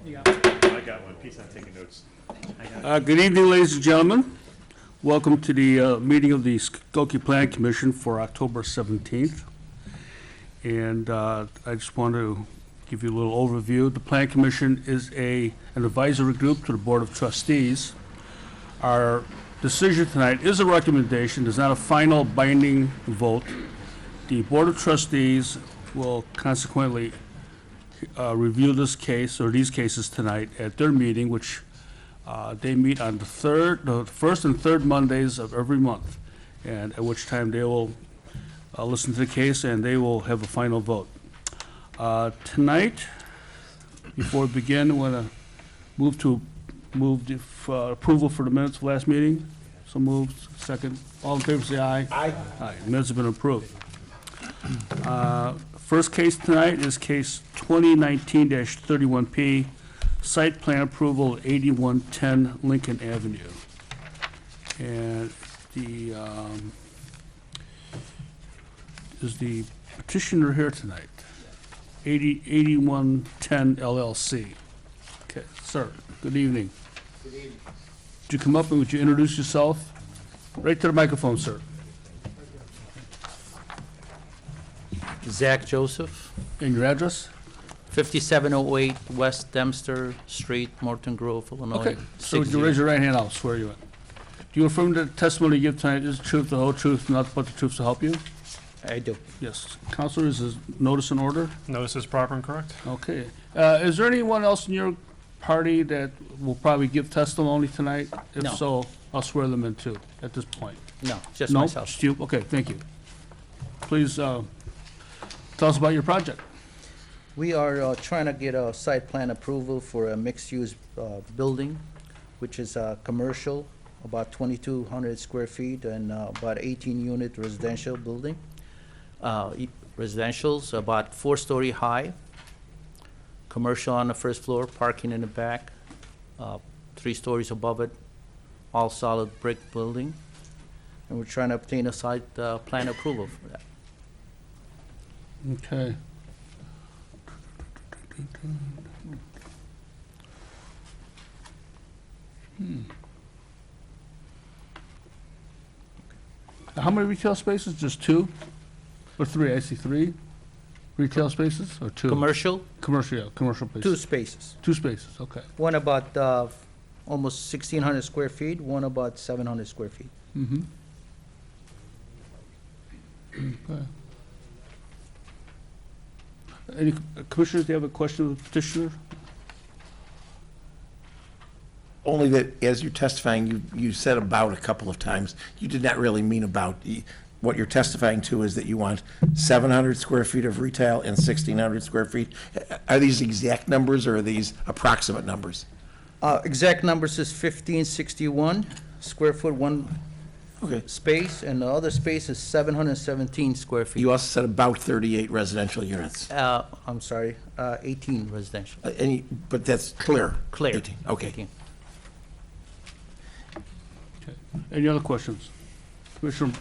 I got one. Pete's not taking notes. Good evening, ladies and gentlemen. Welcome to the meeting of the Skokie Planning Commission for October 17th. And I just want to give you a little overview. The Planning Commission is an advisory group to the Board of Trustees. Our decision tonight is a recommendation, it's not a final binding vote. The Board of Trustees will consequently review this case, or these cases tonight, at their meeting, which they meet on the first and third Mondays of every month, and at which time they will listen to the case and they will have a final vote. Tonight, before we begin, I want to move the approval for the minutes of last meeting. So moved. Second. All in favor, say aye. Aye. Aye. Minutes have been approved. First case tonight is case 2019-31P, site plan approval 8110 Lincoln Avenue. And the, is the petitioner here tonight? 8110 LLC. Okay, sir, good evening. Good evening. Would you come up and would you introduce yourself? Right to the microphone, sir. Zach Joseph, And your address? 5708 West Dempster Street, Morton Grove, Illinois. Okay, so would you raise your right hand, I'll swear you in. Do you affirm that the testimony you give tonight is the truth, the whole truth, nothing but the truth to help you? I do. Yes. Counselor, is this notice in order? Notice is proper and correct? Okay. Is there anyone else in your party that will probably give testimony tonight? If No. so, I'll swear them in too, at this point. No, just No? myself. Just you? Okay, thank you. Please, tell us about your project. We are trying to get a site plan approval for a mixed-use building, which is commercial, about 2,200 square feet, and about 18-unit residential building. Residential's about 4-story high, commercial on the first floor, parking in the back, 3 stories above it, all solid brick building. And we're trying to obtain a site plan approval for that. Okay. How many retail spaces? Just 2? Or 3? I see 3 retail spaces, or 2? Commercial, Commercial, yeah, commercial 2 places. spaces. 2 spaces, okay. One about almost 1,600 square feet, one about 700 square feet. Mm-hmm. Okay. Any commissioners, do you have a question of the petitioner? Only that as you're testifying, you said about a couple of times. You did not really mean about. What you're testifying to is that you want 700 square feet of retail and 1,600 square feet. Are these exact numbers or are these approximate numbers? Exact numbers is 1,561 square foot, one Okay. space, and the other space is 717 square feet. You also said about 38 residential units. I'm sorry, 18 residential. But that's clear. Clear. 18. Okay. 18. Okay. Any other questions? Commissioner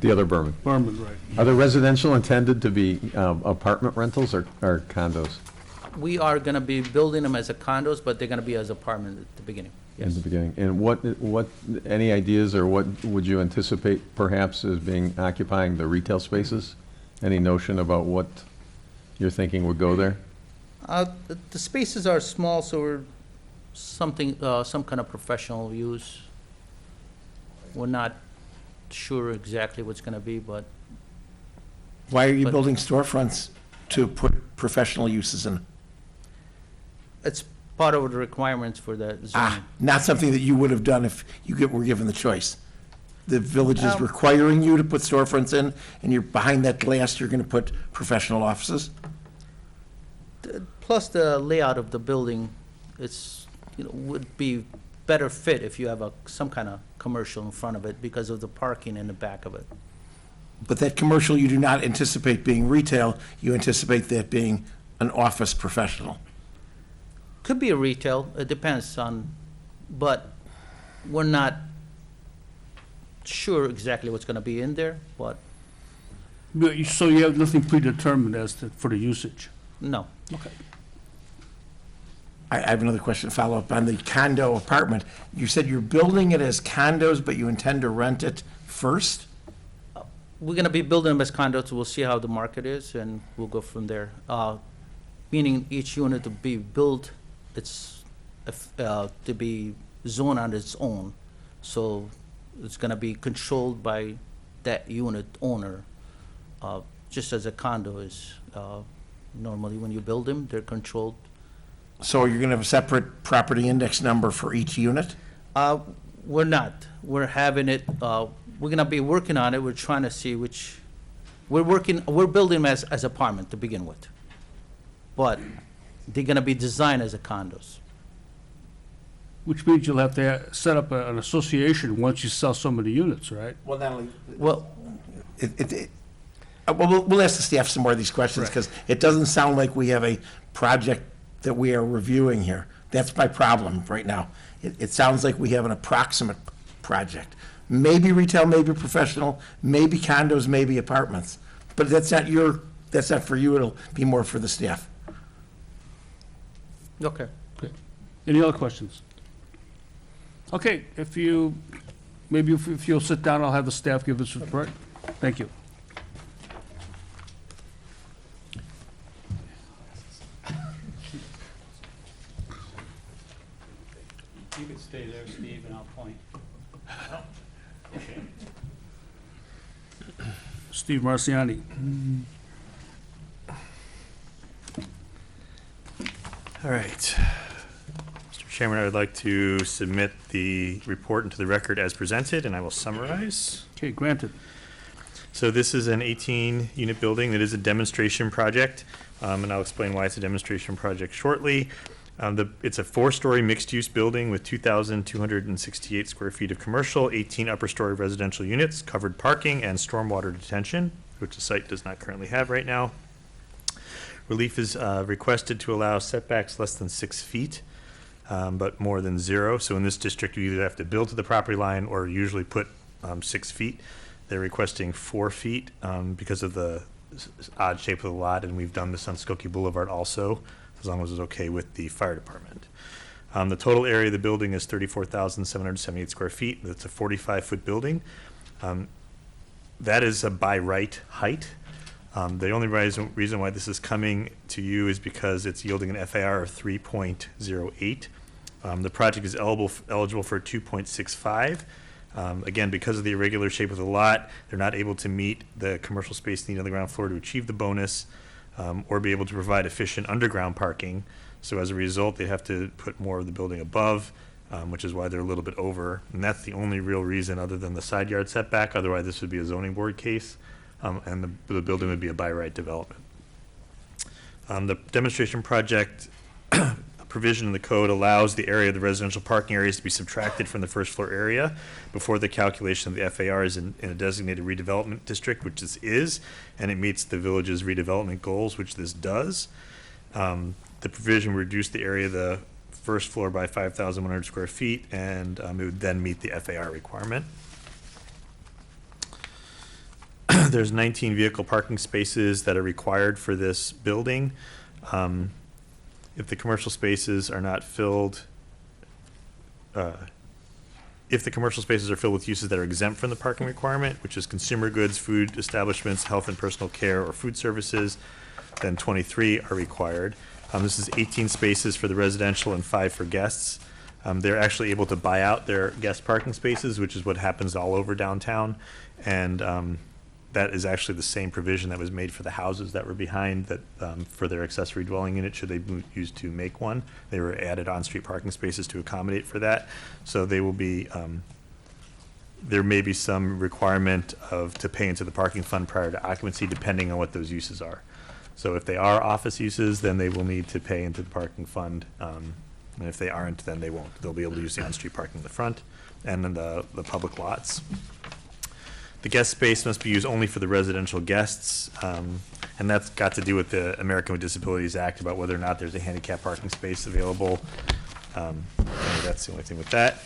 The other Berman. Berman, right. Are the residential intended to be apartment rentals or condos We are going to be building them as a condos, but they're going to be as apartment at the beginning. in Yes. the beginning? And what, any ideas or what would you anticipate perhaps as being occupying the retail spaces? Any notion about what you're thinking would go there? The spaces are small, so we're some kind of professional use. We're not sure exactly what's going to be, but Why are you But- building storefronts to put professional uses in? it's part of the requirements for the zoning. Not something that you would have done if you were given the choice. The village is Um, requiring you to put storefronts in, and you're behind that glass, you're going to put professional offices? Plus the layout of the building, would be better fit if you have some kind of commercial in front of it because of the parking in the back of it. But that commercial, you do not anticipate being retail, you anticipate that being an office professional. Could be a retail, it depends on, but we're not sure exactly what's gonna be in there, but So you have nothing predetermined as to, for the usage? no. Okay. I have another question to follow up on the condo apartment. You said you're building it as condos, but you intend to rent it first? We're gonna be building them as condos, we'll see how the market is, and we'll go from there. Meaning each unit to be built, it's, to be zoned on its own. So it's gonna be controlled by that unit owner, just as a condo is. Normally, when you build them, they're controlled. So you're going to have a separate property index number for each unit? We're not. We're having it, we're gonna be working on it. We're trying to see which, we're building them as apartment to begin with. But they're gonna be designed as a condos. Which means you'll have to set up an association once you sell so many units, right? Well, not only, Well, we'll ask the staff some more of these questions, because it doesn't sound like we have a project that we are reviewing here. That's my problem right now. It sounds like we have an approximate project. Maybe retail, maybe professional, maybe condos, maybe apartments. But that's not for you, it'll be more for the staff. okay. Any other questions? Okay, if you'll sit down, I'll have the staff give us a report. Thank you. You could stay there, Steve, and I'll point. Steve Marciani. All right. Mr. Chairman, I would like to submit the report into the record as presented, and I will summarize. Okay, granted. So this is an 18-unit building that is a demonstration project, and I'll explain why it's a demonstration project shortly. It's a 4-story mixed-use building with 2,268 square feet of commercial, 18 upper-story residential units, covered parking, and stormwater detention, which the site does not currently have right now. Relief is requested to allow setbacks less than 6 feet, but more than 0. So in this district, you either have to build to the property line or usually put 6 feet. They're requesting 4 feet because of the odd shape of the lot, and we've done this on Skokie Boulevard also, as long as it's okay with the fire department. The total area of the building is 34,778 square feet. That's a 45-foot building. That is a by right height. The only reason why this is coming to you is because it's yielding an FAR of 3.08. The project is eligible for 2.65. Again, because of the irregular shape of the lot, they're not able to meet the commercial space needed on the ground floor to achieve the bonus, or be able to provide efficient underground parking. So as a result, they have to put more of the building above, which is why they're a little bit over. And that's the only real reason other than the side yard setback. Otherwise, this would be a zoning board case, and the building would be a by right development. The demonstration project provision in the code allows the area of the residential parking areas to be subtracted from the first floor area before the calculation of the FARs in a designated redevelopment district, which this is, and it meets the village's redevelopment goals, which this does. The provision would reduce the area of the first floor by 5,100 square feet, and it would then meet the FAR requirement. There's 19 vehicle parking spaces that are required for this building. If the commercial spaces are not filled, if the commercial spaces are filled with uses that are exempt from the parking requirement, which is consumer goods, food establishments, health and personal care, or food services, then 23 are required. This is 18 spaces for the residential and 5 for guests. They're actually able to buy out their guest parking spaces, which is what happens all over downtown. And that is actually the same provision that was made for the houses that were behind that for their accessory dwelling unit, should they use to make one. They were added on-street parking spaces to accommodate for that. So they will be, there may be some requirement to pay into the parking fund prior to occupancy, depending on what those uses are. So if they are office uses, then they will need to pay into the parking fund. And if they aren't, then they won't. They'll be able to use the on-street parking in the front and then the public lots. The guest space must be used only for the residential guests, and that's got to do with the American with Disabilities Act about whether or not there's a handicap parking space available. And that's the only thing with that.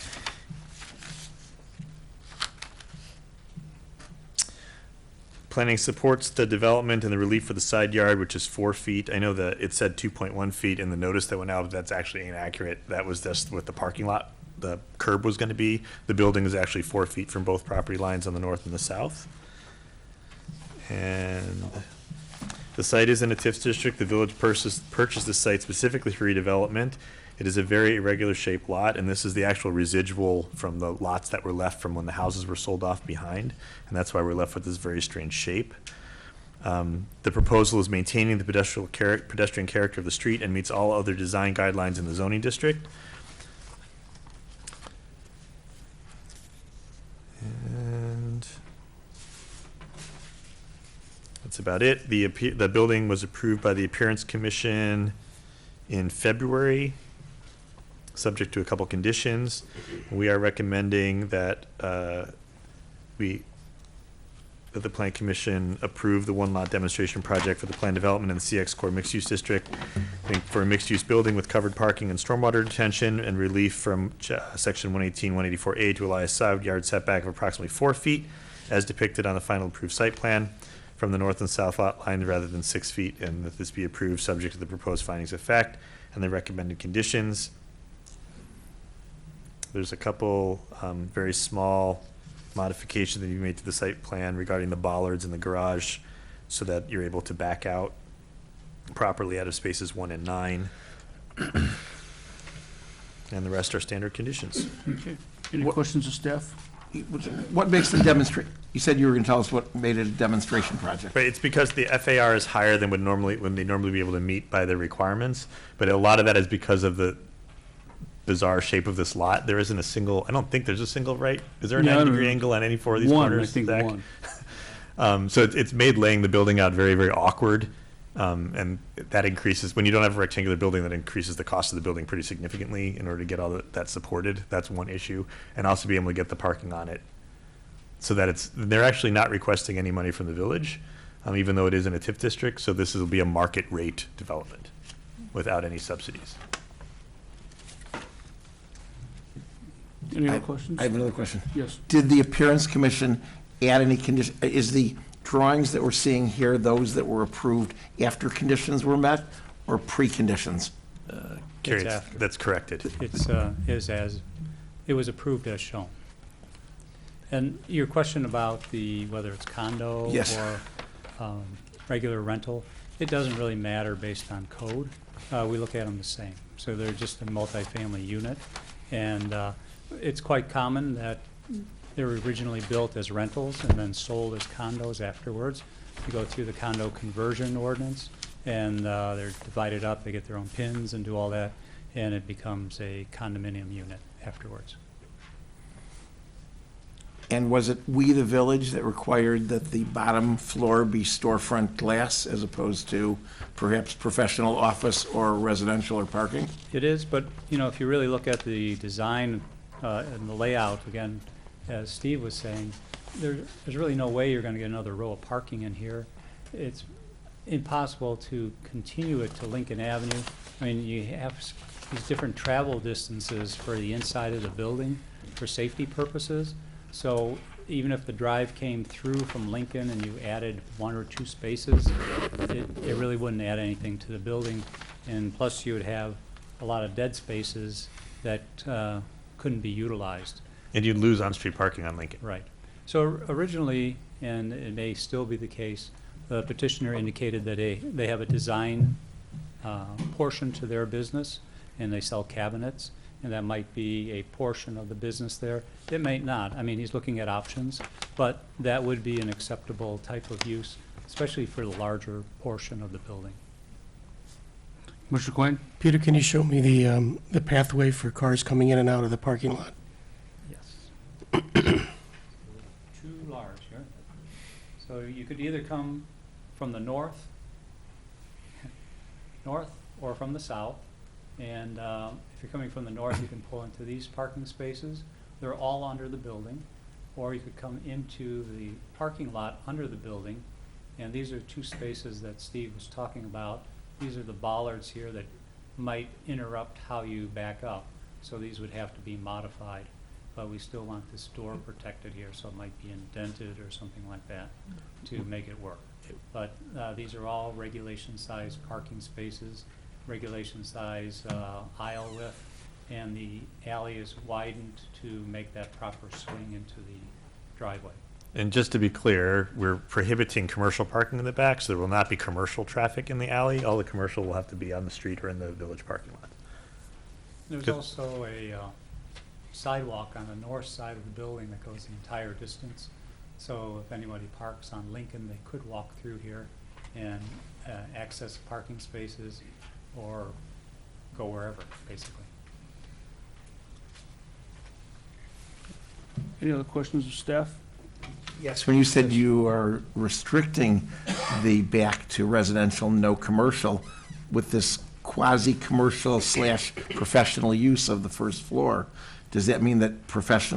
Planning supports the development and the relief for the side yard, which is 4 feet. I know that it said 2.1 feet in the notice that went out, but that's actually inaccurate. That was just what the parking lot, the curb was gonna be. The building is actually 4 feet from both property lines on the north and the south. And the site is in a TIF district. The village purchased the site specifically for redevelopment. It is a very irregular shaped lot, and this is the actual residual from the lots that were left from when the houses were sold off behind, and that's why we're left with this very strange shape. The proposal is maintaining the pedestrian character of the street and meets all other design guidelines in the zoning district. And that's about it. The building was approved by the Appearance Commission in February, subject to a couple conditions. We are recommending that that the Plan Commission approve the one-lot demonstration project for the planned development in the CX Core Mixed-Use District, I think for a mixed-use building with covered parking and stormwater detention and relief from Section 118, 184A to allow a side yard setback of approximately 4 feet as depicted on the final approved site plan from the north and south lot lines rather than 6 feet, and that this be approved subject to the proposed findings of fact and the recommended conditions. There's a couple very small modifications that you made to the site plan regarding the bollards in the garage so that you're able to back out properly out of spaces 1 and 9. And the rest are standard conditions. Okay. Any questions of staff? What makes the you said you were going to tell us what made it a demonstration project. Right, it's because the FAR is higher than when they normally be able to meet by their requirements, but a lot of that is because of the bizarre shape of this lot. There isn't a single, I don't think there's a single right. Is there a No, 90-degree angle on any 4 of these One, I corners, think Zach? one. So it's made laying the building out very, very awkward. And that increases, when you don't have a rectangular building, that increases the cost of the building pretty significantly in order to get all that supported. That's one issue. And also be able to get the parking on it. So that they're actually not requesting any money from the village, even though it is in a TIF district. So this will be a market rate development without any subsidies. Any other questions? I have another question. Yes. Did the Appearance Commission add any condition, is the drawings that we're seeing here those that were approved after conditions were met or pre-conditions? Carrie, after. that's corrected. It was approved as shown. And your question about whether it's condo Yes. or regular rental, it doesn't really matter based on code. We look at them the same. So they're just a multifamily unit. And it's quite common that they were originally built as rentals and then sold as condos afterwards. You go through the condo conversion ordinance, and they're divided up, they get their own PINs and do all that, and it becomes a condominium unit afterwards. And was it we, the village, that required that the bottom floor be storefront glass as opposed to perhaps professional office or residential or parking? It is, but, if you really look at the design and the layout, again, as Steve was saying, there's really no way you're gonna get another row of parking in here. It's impossible to continue it to Lincoln Avenue. I mean, you have these different travel distances for the inside of the building for safety purposes. So even if the drive came through from Lincoln and you added 1 or 2 spaces, it really wouldn't add anything to the building. And plus you would have a lot of dead spaces that couldn't be utilized. And you'd lose on-street parking on Lincoln. Right. So originally, and it may still be the case, the petitioner indicated that they have a design portion to their business, and they sell cabinets, and that might be a portion of the business there. It may not. I mean, he's looking at options, but that would be an acceptable type of use, especially for the larger portion of the building. Mr. Quinn? Peter, can you show me the pathway for cars coming in and out of the parking lot? Yes. Too large here. So you could either come from the north or from the south. And if you're coming from the north, you can pull into these parking spaces. They're all under the building. Or you could come into the parking lot under the building. And these are 2 spaces that Steve was talking about. These are the bollards here that might interrupt how you back up. So these would have to be modified. but we still want this door protected here, so it might be indented or something like that to make it work. But these are all regulation-size parking spaces, regulation-size aisle width, and the alley is widened to make that proper swing into the driveway. And just to be clear, we're prohibiting commercial parking in the back, so there will not be commercial traffic in the alley. All the commercial will have to be on the street or in the village parking lot. There's Good. also a sidewalk on the north side of the building that goes the entire distance. So if anybody parks on Lincoln, they could walk through here and access parking spaces or go wherever, basically. Any other questions of staff? Yes, when you said you are restricting the back to residential, no commercial, with this quasi-commercial / professional use of the first floor, does that mean that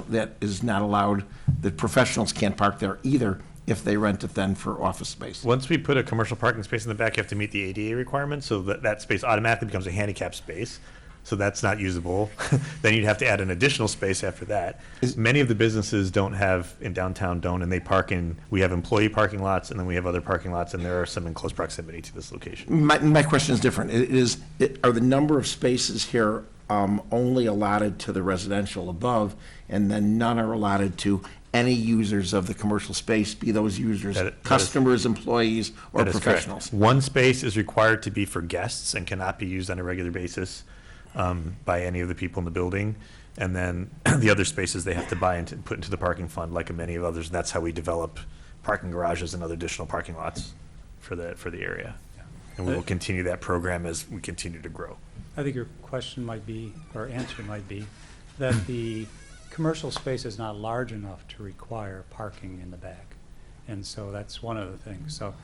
that is not allowed, that professionals can't park there either if they rent it then for office space? Once we put a commercial parking space in the back, you have to meet the ADA requirements, so that space automatically becomes a handicap space. So that's not usable. Then you'd have to add an additional space after that. Many of the businesses in downtown don't, and they park we have employee parking lots, and then we have other parking lots, and there are some in close proximity to this location. My question is different. Are the number of spaces here only allotted to the residential above, and then none are allotted to any users of the commercial space, be those users That is- customers, employees, or That is correct. professionals? One space is required to be for guests and cannot be used on a regular basis by any of the people in the building. And then the other spaces they have to buy and put into the parking fund, like many of others. And that's how we develop parking garages and other additional parking lots for the area. And we will continue that program as we continue to grow. I think your question might be, or answer might be, that the commercial space is not large enough to require parking in the back. And so that's one of the things. So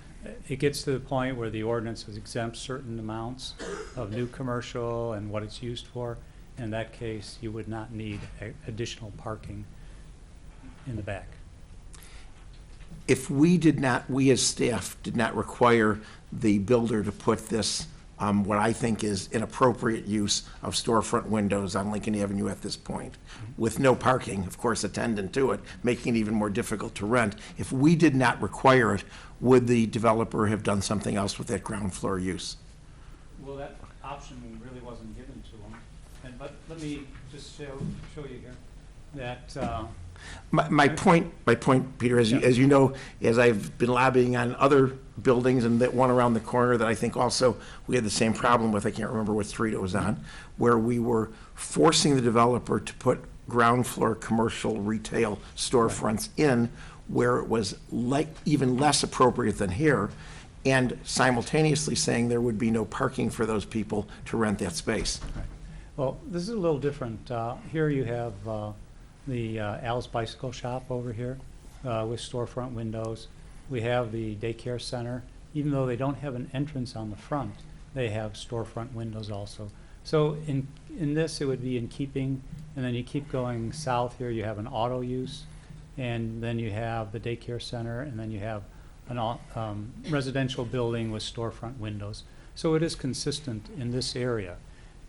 it gets to the point where the ordinance exempts certain amounts of new commercial and what it's used for. In that case, you would not need additional parking in the back. If we as staff did not require the builder to put this, what I think is inappropriate use of storefront windows on Lincoln Avenue at this point, with no parking, of course, attendant to it, making it even more difficult to rent, if we did not require it, would the developer have done something else with that ground floor use? Well, that option really wasn't given to them. But let me just show you here that My point, Peter, as you know, as I've been lobbying on other buildings, and that one around the corner that I think also we had the same problem with, I can't remember what street it was on, where we were forcing the developer to put ground floor commercial retail storefronts in where it was even less appropriate than here, and simultaneously saying there would be no parking for those people to rent that space. well, this is a little different. Here you have the Al's Bicycle Shop over here with storefront windows. We have the daycare center. Even though they don't have an entrance on the front, they have storefront windows also. So in this, it would be in keeping, and then you keep going south here, you have an auto use, and then you have the daycare center, and then you have an residential building with storefront windows. So it is consistent in this area.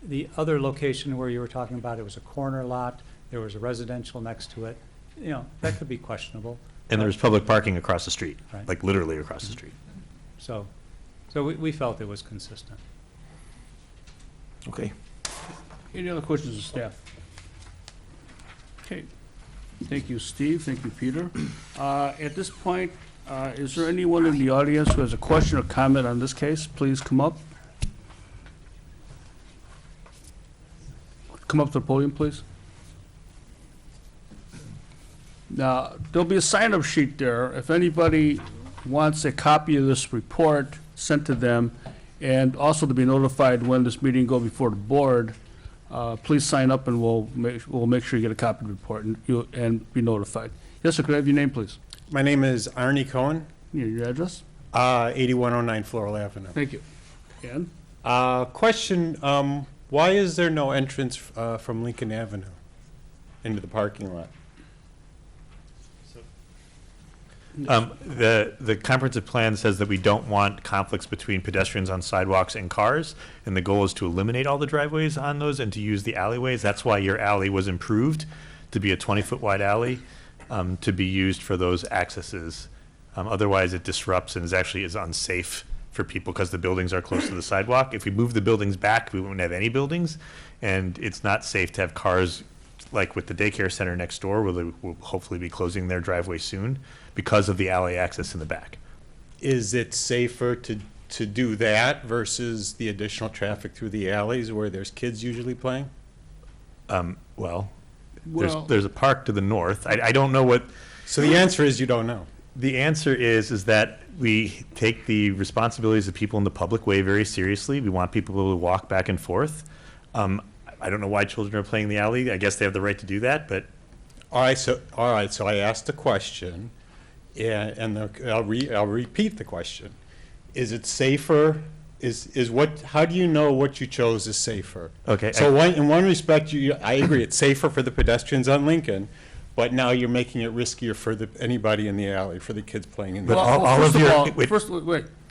The other location where you were talking about, it was a corner lot, there was a residential next to it, that could be questionable. And there's public parking across the street, Right. like literally across the street. So we felt it was consistent. Okay. Any other questions of staff? Okay. Thank you, Steve. Thank you, Peter. At this point, is there anyone in the audience who has a question or comment on this case? Please come up. Come up to the podium, please. Now, there'll be a sign-up sheet there. If anybody wants a copy of this report sent to them, and also to be notified when this meeting go before the board, please sign up and we'll make sure you get a copy of the report and be notified. Yes, sir, could I have your name, please? My name is Arnie Cohen, Your address? 8109 Floral Avenue. Thank you. And? Question, why is there no entrance from Lincoln Avenue into the parking lot? The comprehensive plan says that we don't want conflicts between pedestrians on sidewalks and cars, and the goal is to eliminate all the driveways on those and to use the alleyways. That's why your alley was improved to be a 20-foot wide alley, to be used for those accesses. Otherwise, it disrupts and is unsafe for people because the buildings are close to the sidewalk. If we move the buildings back, we wouldn't have any buildings, and it's not safe to have cars like with the daycare center next door, where they will hopefully be closing their driveway soon because of the alley access in the back. Is it safer to do that versus the additional traffic through the alleys where there's kids usually playing? Well, Well- there's a park to the north. I don't know what, So the answer is you don't know. the answer is that we take the responsibilities of people in the public way very seriously. We want people to walk back and forth. I don't know why children are playing in the alley. I guess they have the right to do that, but All right, so I asked a question, I'll repeat the question. Is it safer, how do you know what you chose is safer? Okay, So in one respect, I agree, it's safer for the pedestrians on Lincoln, but now you're making it riskier for anybody in the alley, for the kids playing in the But alley. all of your- wait.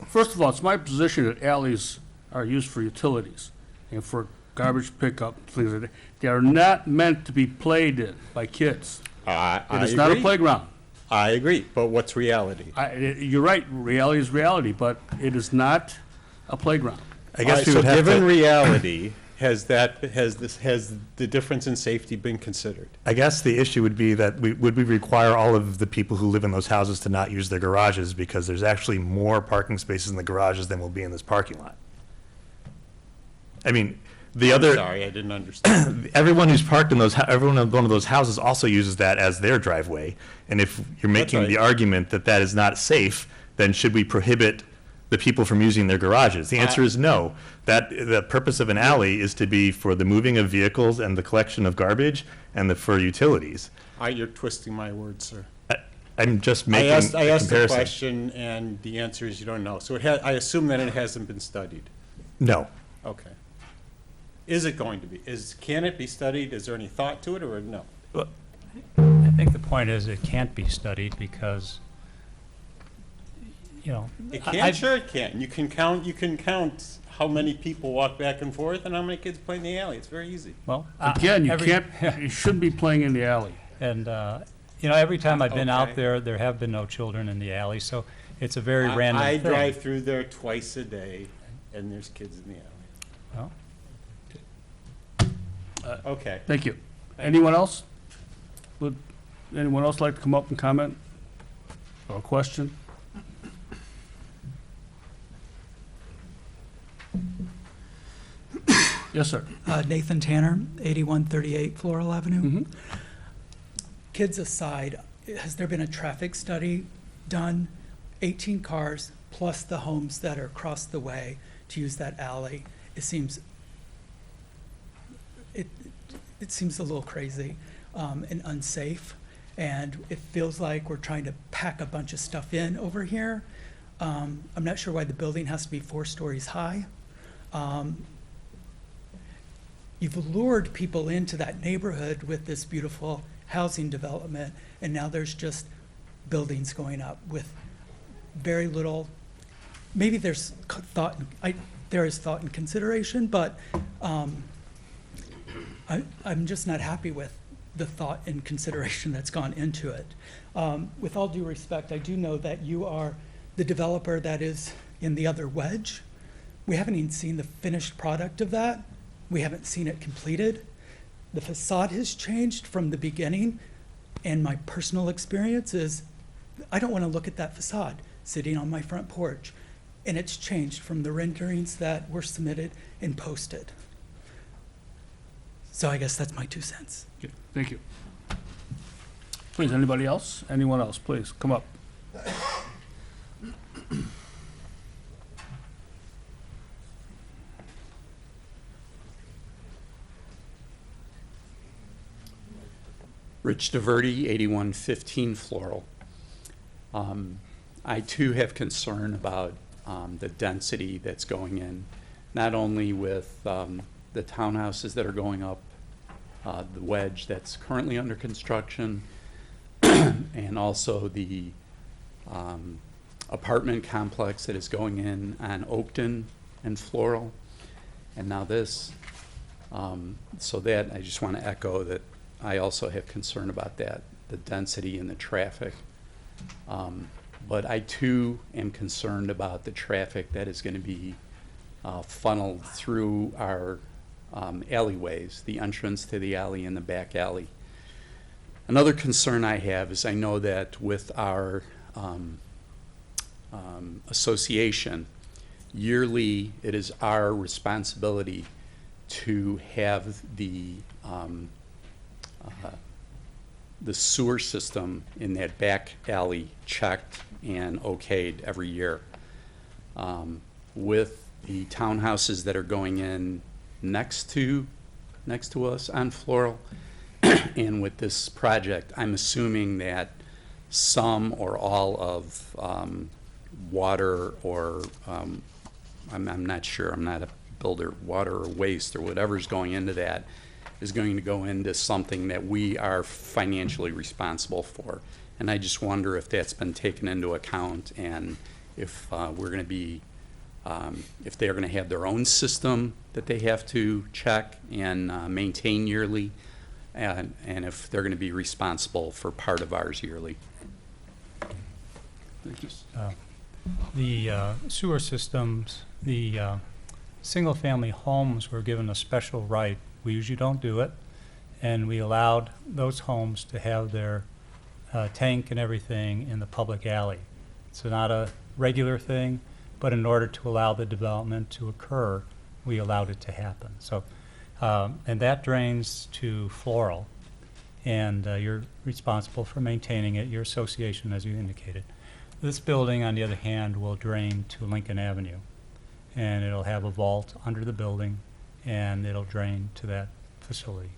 First of all, it's my position that alleys are used for utilities and for garbage pickup, things like that. They are not meant to be played in by kids. I It is not a agree. playground. I agree, but what's reality? You're right, reality is reality, but it is not a playground. I guess we So would have given to, reality, has the difference in safety been considered? I guess the issue would be that would we require all of the people who live in those houses to not use their garages because there's actually more parking spaces in the garages than will be in this parking lot? I mean, the other. Sorry, I didn't understand. Everyone who's parked in everyone in one of those houses also uses that as their driveway. And if you're making right. the argument that that is not safe, then should we prohibit the people from using their garages? The answer is no. The purpose of an alley is to be for the moving of vehicles and the collection of garbage and for utilities. You're twisting my words, sir. I'm just I making asked a the comparison. question, and the answer is you don't know. So I assume that it hasn't been studied. No. Okay. Is it going to be? Can it be studied? Is there any thought to it, or no? I think the point is it can't be studied because, you know. It I- can, I've- sure it can. You can count how many people walk back and forth and how many kids play in the alley. It's very easy. Well. Again, you every- can't, you shouldn't be playing in the alley. And, you know, every time I've been out Okay. there have been no children in the alley, so it's a very random I thing. drive through there twice a day, and there's kids in the alley. Well, Okay. Thank you. Anyone else? Would anyone else like to come up and comment? Or a question? Yes, sir. Nathan Tanner, 8138 Floral Avenue. Mhm. Kids aside, has there been a traffic study done? 18 cars plus the homes that are across the way to use that alley. It seems a little crazy and unsafe, and it feels like we're trying to pack a bunch of stuff in over here. I'm not sure why the building has to be 4 stories high. You've lured people into that neighborhood with this beautiful housing development, and now there's just buildings going up with very little, maybe there's thought, there is thought and consideration, but I'm just not happy with the thought and consideration that's gone into it. With all due respect, I do know that you are the developer that is in the other wedge. We haven't even seen the finished product of that. We haven't seen it completed. The facade has changed from the beginning, and my personal experience is I don't want to look at that facade sitting on my front porch, and it's changed from the renderings that were submitted and posted. So I guess that's my 2 cents. Okay, thank you. Please, anybody else? Anyone else, please, come up. Rich DeVerde, 8115 Floral. I too have concern about the density that's going in, not only with the townhouses that are going up, the wedge that's currently under construction, and also the apartment complex that is going in on Oakton and Floral, and now this. So that, I just want to echo that I also have concern about that, the density and the traffic. But I too am concerned about the traffic that is going to be funneled through our alleyways, the entrance to the alley and the back alley. Another concern I have is I know that with our association, yearly it is our responsibility to have the sewer system in that back alley checked and okayed every year. With the townhouses that are going in next to us on Floral, and with this project, I'm assuming that some or all of water or, I'm not sure, I'm not a builder, water or waste or whatever's going into that is going to go into something that we are financially responsible for. And I just wonder if that's been taken into account and if we're going to be, if they're going to have their own system that they have to check and maintain yearly, and if they're going to be responsible for part of ours yearly. The sewer systems, the single-family homes were given a special right. We usually don't do it, and we allowed those homes to have their tank and everything in the public alley. It's not a regular thing, but in order to allow the development to occur, we allowed it to happen. So, and that drains to Floral, and you're responsible for maintaining it, your association, as you indicated. This building, on the other hand, will drain to Lincoln Avenue, and it'll have a vault under the building, and it'll drain to that facility.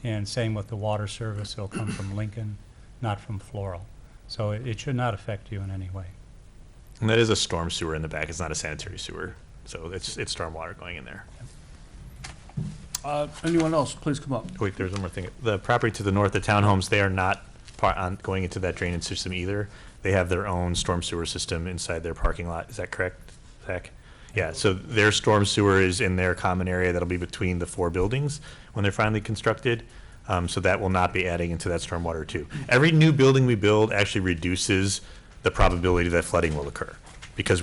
And same with the water service, it'll come from Lincoln, not from Floral. So it should not affect you in any way. And that is a storm sewer in the back. It's not a sanitary sewer. So it's stormwater going in there. Anyone else, please come up. Wait, there's one more thing. The property to the north, the townhomes, they are not going into that drainage system either. They have their own storm sewer system inside their parking lot. Is that correct, Zach? Yeah, so their storm sewer is in their common area that'll be between the four buildings when they're finally constructed. So that will not be adding into that stormwater too. Every new building we build actually reduces the probability that flooding will occur, because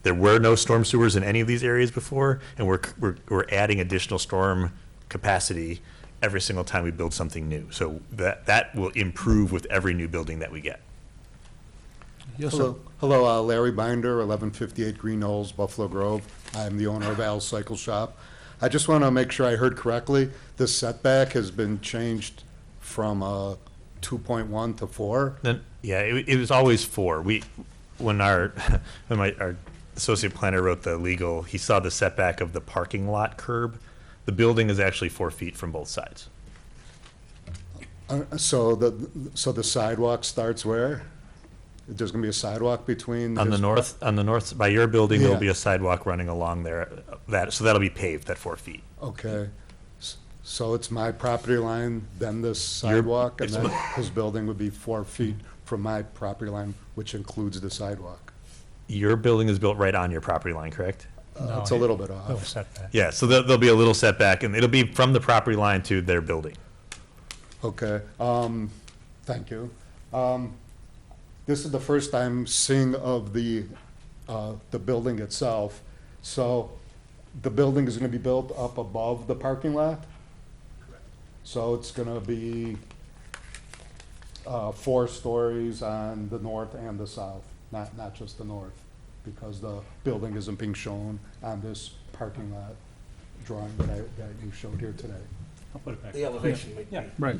there were no storm sewers in any of these areas before, and we're adding additional storm capacity every single time we build something new. So that will improve with every new building that we get. Yes, sir. Hello, Larry Binder, 1158 Green Knolls, Buffalo Grove. I'm the owner of Al's Cycle Shop. I just want to make sure I heard correctly. The setback has been changed from 2.1 to 4? Then, yeah, it was always 4. When our associate planner wrote the legal, he saw the setback of the parking lot curb. The building is actually 4 feet from both sides. So the sidewalk starts where? There's going to be a sidewalk between? On the north, by your building, there'll Yeah. be a sidewalk running along there. So that'll be paved at 4 feet. Okay. So it's my property line, then this sidewalk, and it's then his building would be 4 feet from my property line, which includes the sidewalk. Your building is built right on your property line, correct? No, It's a little bit Little off. setback. Yeah, so there'll be a little setback, and it'll be from the property line to their building. Okay, thank you. This is the first I'm seeing of the building itself. So the building is gonna be built up above the parking lot? Correct. So it's gonna be 4 stories on the north and the south, not just the north, because the building isn't being shown on this parking lot drawing that you showed here today. I'll put it back. The elevation would be. Yeah. Right.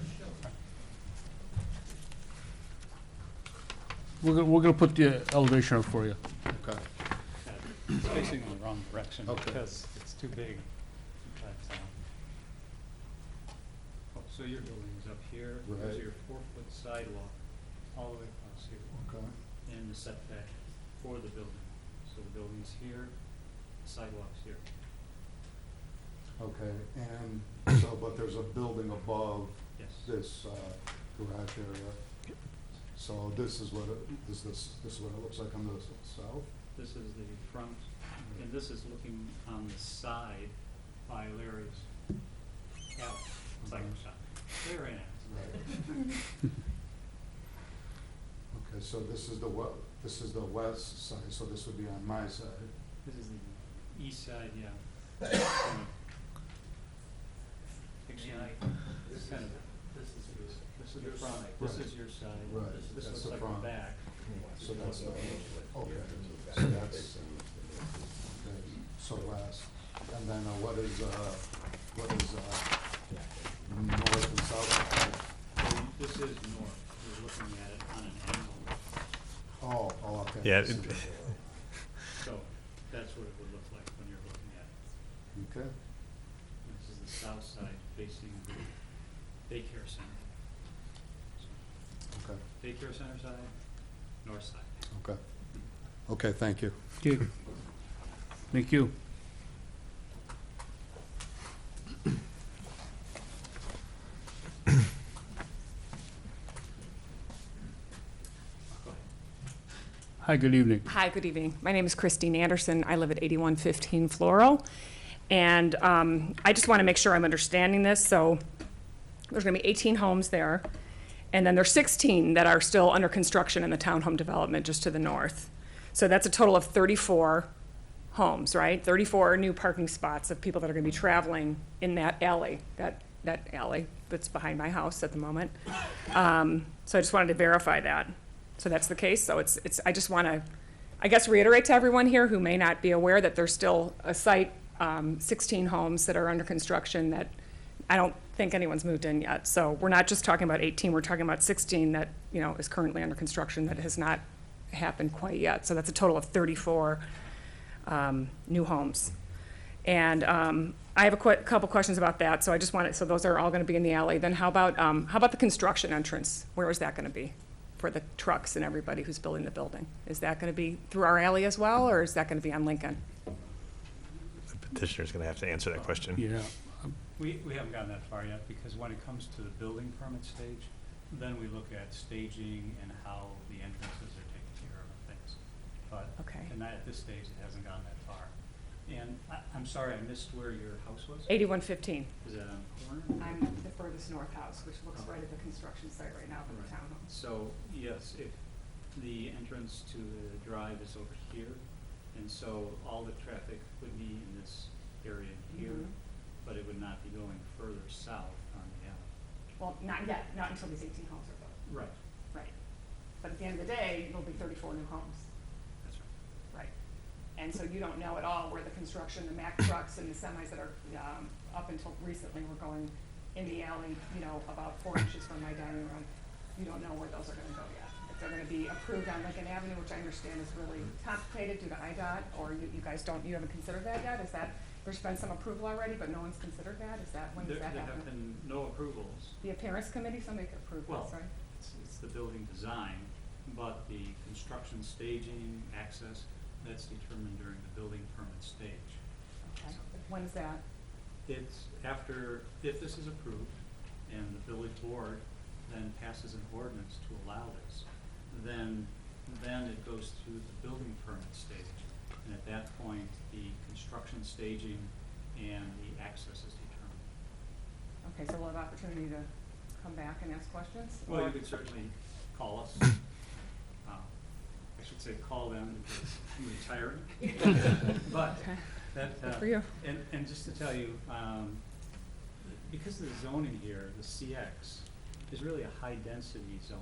We're gonna put the elevation up for you. Okay. It's facing in the wrong direction Okay. because it's too big. But, so your building is up here. Right. There's your 4-foot sidewalk all the way across here. Okay. And the setback for the building. So the building's here, the sidewalk's here. Okay, and so, but there's a building above Yes. this garage area. So this is what this is what it looks like on the south? This is the front, and this is looking on the side by Larry's house, cycle shop. Very nice. Okay, so this is the west side, so this would be on my side. This is the east side, yeah. This kind of, this is the front, this is your side. Right, This that's looks the like front. the back. So that's the, okay, so that's, okay, so west. And then what is north and south side? So this is north, you're looking at it on an angle, Oh, okay. Yeah, so that's what it would look like when you're looking at it. Okay, This is the south side facing the daycare center. okay, Daycare center side, north side. okay. Okay, thank you. Okay. Thank you. Go ahead. Hi, good evening. Hi, good evening. My name is Christine Anderson. I live at 8115 Floral. And I just want to make sure I'm understanding this. So there's going to be 18 homes there. And then there's 16 that are still under construction in the townhome development just to the north. So that's a total of 34 homes, right? 34 new parking spots of people that are going to be traveling in that alley, that alley that's behind my house at the moment. So I just wanted to verify that. So that's the case. So it's I just want to, I guess, reiterate to everyone here who may not be aware that there's still a site, 16 homes that are under construction that I don't think anyone's moved in yet. So we're not just talking about 18, we're talking about 16 that, you know, is currently under construction that has not happened quite yet. So that's a total of 34 new homes. And I have a couple questions about that. So I just wanted, so those are all going to be in the alley. Then how about the construction entrance? Where is that going to be for the trucks and everybody who's building the building? Is that going to be through our alley as well, or is that going to be on Lincoln? The petitioner's going to have to answer that question. Yeah. We haven't gotten that far yet, because when it comes to the building permit stage, then we look at staging and how the entrances are taken care of and things. But, Okay. and that, at this stage, it hasn't gone that far. And I'm sorry, I missed where your house was? 8115. Is that on the corner? I'm the furthest north house, which looks right at the construction site right now for the Right. townhomes. So, yes, if the entrance to the drive is over here, and so all the traffic would be in this area here, Mhm. but it would not be going further south on the alley. Well, not yet, not until these 18 homes are built. Right, Right. But at the end of the day, there'll be 34 new homes. that's right. Right. And so you don't know at all where the construction, the Mack trucks and the semis that are, up until recently were going in the alley, you know, about 4 inches from my dining room. You don't know where those are gonna go yet. If they're gonna be approved on Lincoln Avenue, which I understand is really complicated due to IDOT, or you guys don't, you haven't considered that yet? Is that, there's been some approval already, but no one's considered that? Is that, when does There that happen? have been no approvals. The appearance committee, somebody could approve Well, this, right? it's the building design, but the construction staging, access, that's determined during the building permit stage. Okay. When's that? It's after, if this is approved, and the village board then passes an ordinance to allow this, then it goes through the building permit stage. And at that point, the construction staging and the access is determined. Okay, so we'll have opportunity to come back and ask questions? Well, or- you could certainly call us. I should say call them because I'm retiring. But Okay. that, Good for you. and just to tell you, because of the zoning here, the CX is really a high-density zone.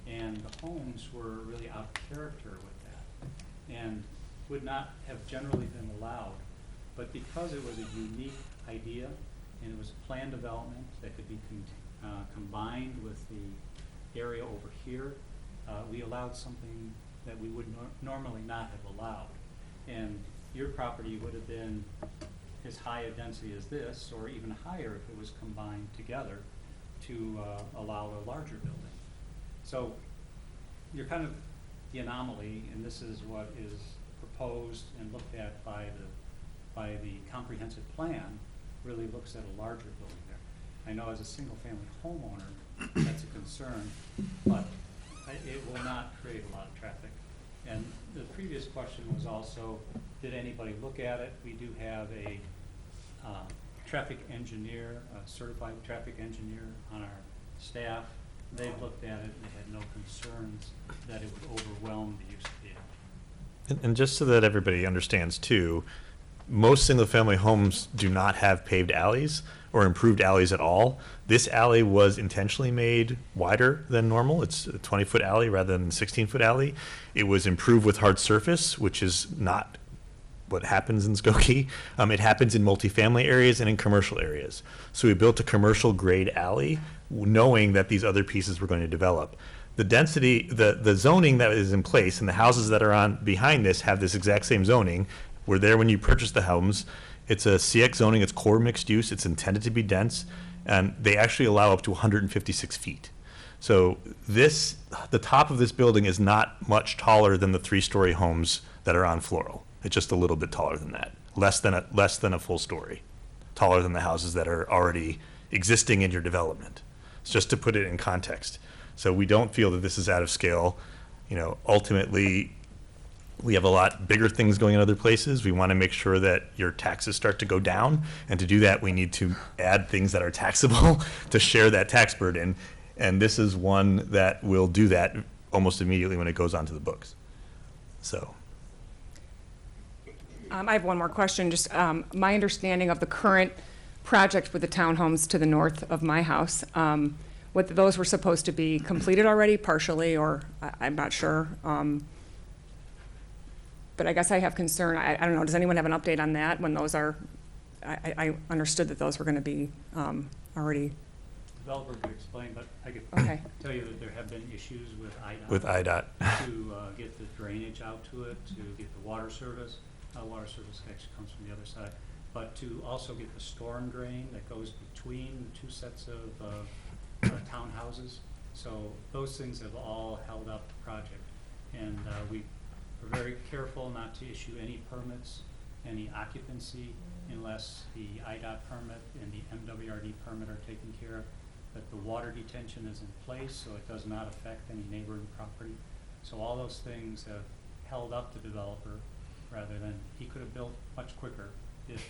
And the homes were really out of character with that and would not have generally been allowed. But because it was a unique idea and it was a planned development that could be combined with the area over here, we allowed something that we would normally not have allowed. And your property would have been as high a density as this, or even higher if it was combined together to allow a larger building. So you're kind of the anomaly, and this is what is proposed and looked at by the comprehensive plan, really looks at a larger building there. I know as a single-family homeowner, that's a concern, but it will not create a lot of traffic. And the previous question was also, did anybody look at it? We do have a traffic engineer, a certified traffic engineer on our staff, they've looked at it, and they had no concerns that it would overwhelm the use of the alley. And just so that everybody understands too, most single-family homes do not have paved alleys or improved alleys at all. This alley was intentionally made wider than normal. It's a 20-foot alley rather than a 16-foot alley. It was improved with hard surface, which is not what happens in Skokie. It happens in multifamily areas and in commercial areas. So we built a commercial-grade alley, knowing that these other pieces were going to develop. The density, the zoning that is in place, and the houses that are on behind this have this exact same zoning. Were there when you purchased the homes. It's a CX zoning, it's core mixed use, it's intended to be dense, and they actually allow up to 156 feet. So this, the top of this building is not much taller than the 3-story homes that are on Floral. It's just a little bit taller than that, less than a full story, taller than the houses that are already existing in your development. It's just to put it in context. So we don't feel that this is out of scale. You know, ultimately, we have a lot bigger things going in other places. We want to make sure that your taxes start to go down. And to do that, we need to add things that are taxable to share that tax burden. And this is one that will do that almost immediately when it goes onto the books. So. I have one more question. Just my understanding of the current project with the townhomes to the north of my house, whether those were supposed to be completed already, partially, or I'm not sure. But I guess I have concern. I don't know. Does anyone have an update on that? When those are, I understood that those were going to be already. Developer could explain, but I could Okay. tell you that there have been issues with IDOT. With IDOT. To get the drainage out to it, to get the water service. Water service actually comes from the other side. But to also get the storm drain that goes between the two sets of townhouses. So those things have all held up the project. And we were very careful not to issue any permits, any occupancy, unless the IDOT permit and the MWRD permit are taken care of, that the water detention is in place, so it does not affect any neighboring property. So all those things have held up the developer, rather than he could have built much quicker if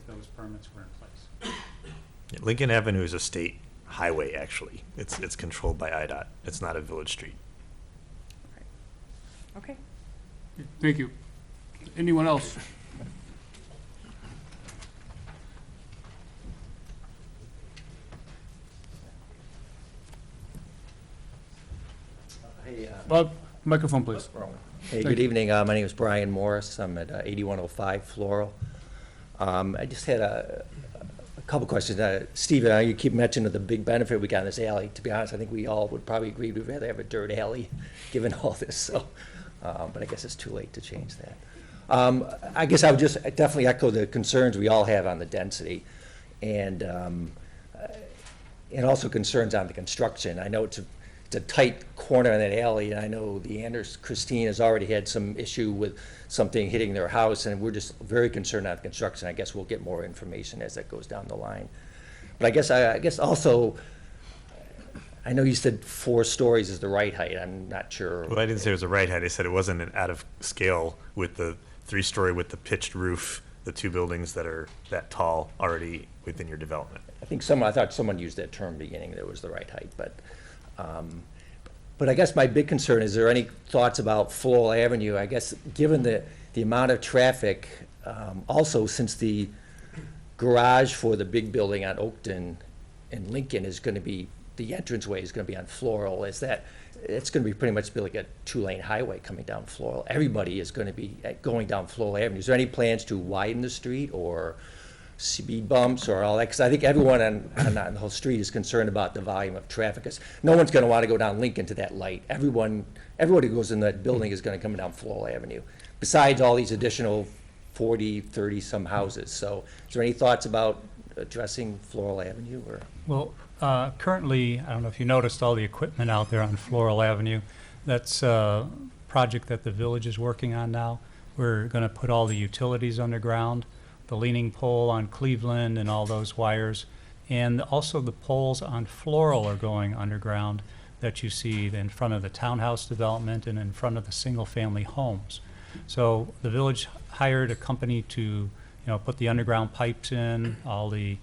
those permits were in place. Yeah, Lincoln Avenue is a state highway, actually. It's controlled by IDOT. It's not a village street. Okay. Thank you. Anyone else? Hey, Bob, microphone, please. hey, Thank good you. evening. My name is Brian Morris. I'm at 8105 Floral. I just had a couple questions. Steve, you keep mentioning the big benefit we got in this alley. To be honest, I think we all would probably agree we'd rather have a dirt alley, given all this. So, but I guess it's too late to change that. I guess I would just definitely echo the concerns we all have on the density, and also concerns on the construction. I know it's a tight corner in that alley, and I know the Christine has already had some issue with something hitting their house, and we're just very concerned on the construction. I guess we'll get more information as that goes down the line. But I guess also, I know you said 4 stories is the right height. I'm not sure. Well, I didn't say it was the right height. I said it wasn't out of scale with the 3-story with the pitched roof, the 2 buildings that are that tall already within your development. I thought someone used that term beginning that it was the right height, but I guess my big concern is there any thoughts about Floral Avenue? I guess given the amount of traffic, also since the garage for the big building on Oakton and Lincoln is going to be, the entranceway is going to be on Floral, it's going to be pretty much be like a 2-lane highway coming down Floral. Everybody is going to be going down Floral Avenue. Is there any plans to widen the street or speed bumps or all that? Because I think everyone on the whole street is concerned about the volume of traffic. 'Cause no one's going to want to go down Lincoln to that light. Everybody who goes in that building is going to come down Floral Avenue, besides all these additional 40, 30-some houses. So is there any thoughts about addressing Floral Avenue? Or? Well, currently, I don't know if you noticed all the equipment out there on Floral Avenue. That's a project that the village is working on now. We're going to put all the utilities underground, the leaning pole on Cleveland and all those wires. And also the poles on Floral are going underground that you see in front of the townhouse development and in front of the single-family homes. So the village hired a company to, put the underground pipes in, all the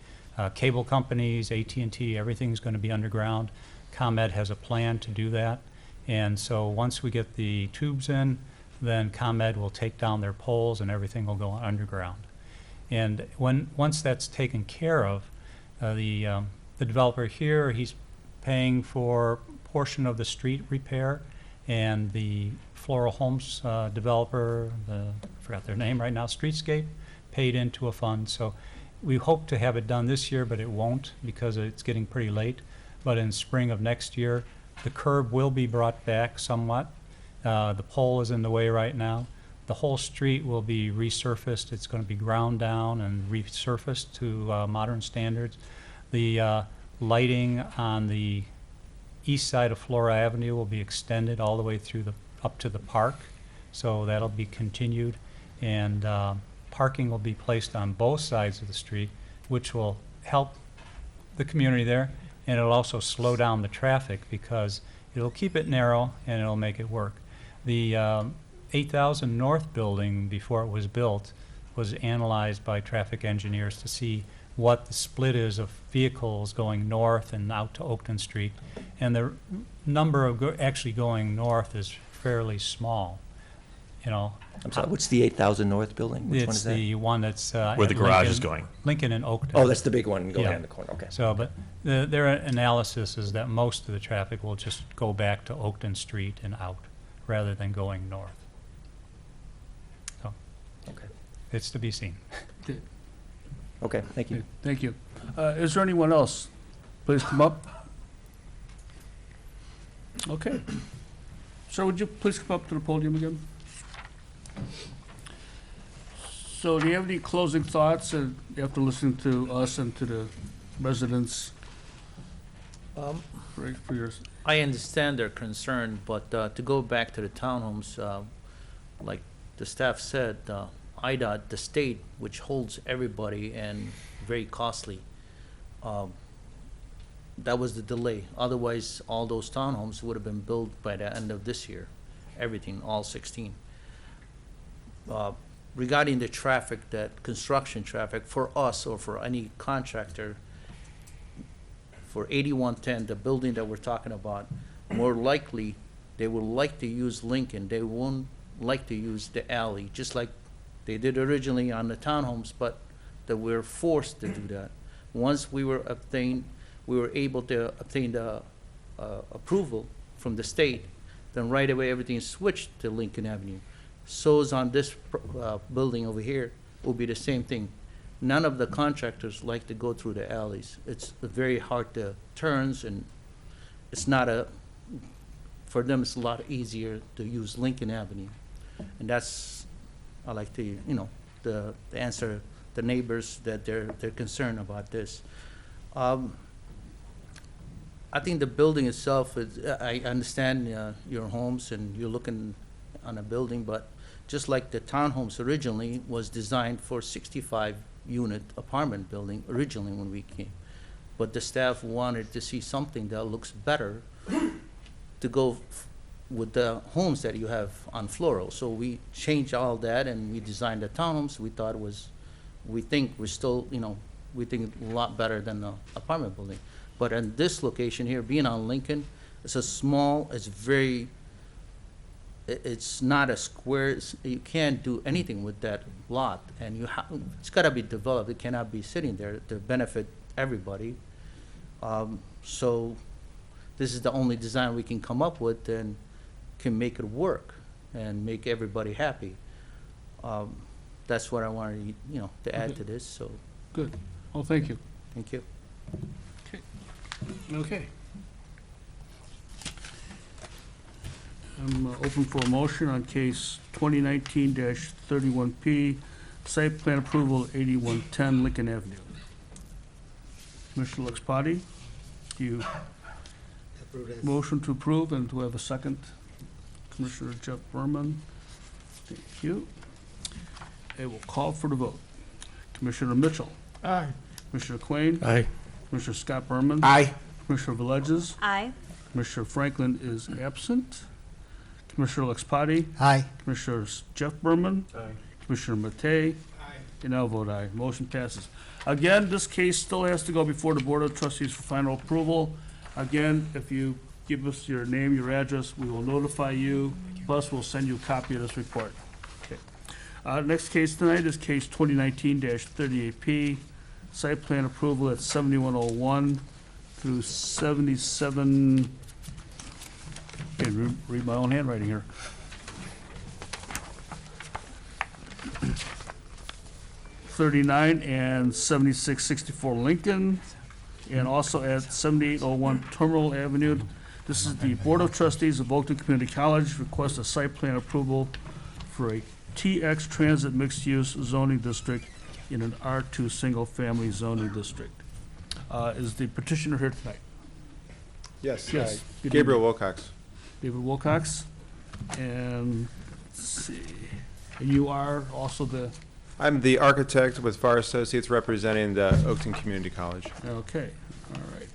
Cable companies, AT&T, everything's going to be underground. ComEd has a plan to do that. And so once we get the tubes in, then ComEd will take down their poles and everything will go underground. And once that's taken care of, the developer here, he's paying for a portion of the street repair, and the Floral Homes developer, I forgot their name right now, Streetscape, paid into a fund. So we hope to have it done this year, but it won't because it's getting pretty late. But in spring of next year, the curb will be brought back somewhat. The pole is in the way right now. The whole street will be resurfaced. It's going to be ground down and resurfaced to modern standards. The lighting on the east side of Flora Avenue will be extended all the way through up to the park. So that'll be continued. And parking will be placed on both sides of the street, which will help the community there. And it'll also slow down the traffic because it'll keep it narrow and it'll make it work. The 8000 North building, before it was built, was analyzed by traffic engineers to see what the split is of vehicles going north and out to Oakton Street. And the number of actually going north is fairly small, you know. I'm sorry, what's the 8000 North building? Which one It's is that? the one that's Where the at garage is Lincoln- going. Lincoln and Oakton. Oh, that's the big one going Yeah. down the corner, okay. So, but their analysis is that most of the traffic will just go back to Oakton Street and out, rather than going north. So, Okay. it's to be seen. Okay, thank you. Okay, thank you. Is there anyone else? Please come up. Okay. Sir, would you please come up to the podium again? So do you have any closing thoughts after listening to us and to the residents? For your, I understand their concern, but to go back to the townhomes, like the staff said, IDOT, the state, which holds everybody and very costly, that was the delay. Otherwise, all those townhomes would have been built by the end of this year, everything, all 16. Regarding the traffic, that construction traffic, for us or for any contractor, for 8110, the building that we're talking about, more likely, they would like to use Lincoln. They won't like to use the alley, just like they did originally on the townhomes, but that we're forced to do that. Once we were able to obtain the approval from the state, then right away everything switched to Lincoln Avenue. So is on this building over here, will be the same thing. None of the contractors like to go through the alleys. It's very hard to turns, and it's not for them it's a lot easier to use Lincoln Avenue. And that's, I like to, the answer the neighbors that they're concerned about this. I think the building itself is, I understand your homes and you're looking on a building, but just like the townhomes originally was designed for 65-unit apartment building originally when we came. But the staff wanted to see something that looks better to go with the homes that you have on Floral. So we changed all that and we designed the townhomes. We thought we think we're still, we think a lot better than the apartment building. But in this location here, being on Lincoln, it's it's not a square, you can't do anything with that lot. And it's gotta be developed, it cannot be sitting there to benefit everybody. So this is the only design we can come up with and can make it work and make everybody happy. That's what I wanted, to add to this, so, good. Oh, thank you. thank you. Okay. I'm open for a motion on case 2019-31P, site plan approval 8110 Lincoln Avenue. Commissioner Luxpati, do you motion to approve, and do we have a second? Commissioner Jeff Berman, thank you. I will call for the vote. Commissioner Mitchell. Aye. Commissioner Quain. Aye. Commissioner Scott Berman. Aye. Commissioner Villegas. Aye. Commissioner Franklin is absent. Commissioner Luxpati. Aye. Commissioner Jeff Berman. Aye. Commissioner Matei. And I'll vote aye. Motion passes. Again, this case still has to go before the Board of Trustees for final approval. Again, if you give us your name, your address, we will notify you, plus we'll send you a copy of this report. Okay. Next case tonight is case 2019-38P, site plan approval at 7101 through 77, can't read my own handwriting here. '39 and 7664 Lincoln, and also at 7801 Terminal Avenue. This is the Board of Trustees of Oakton Community College requests a site plan approval for a TX Transit Mixed-Use Zoning District in an R2 Single Family Zoning District. Is the petitioner here tonight? Yes. Yes. Good Gabriel evening. Wilcox. David Wilcox, and let's see, and you are also the, I'm the architect with Farr Associates representing the Oakton Community College. okay, all right.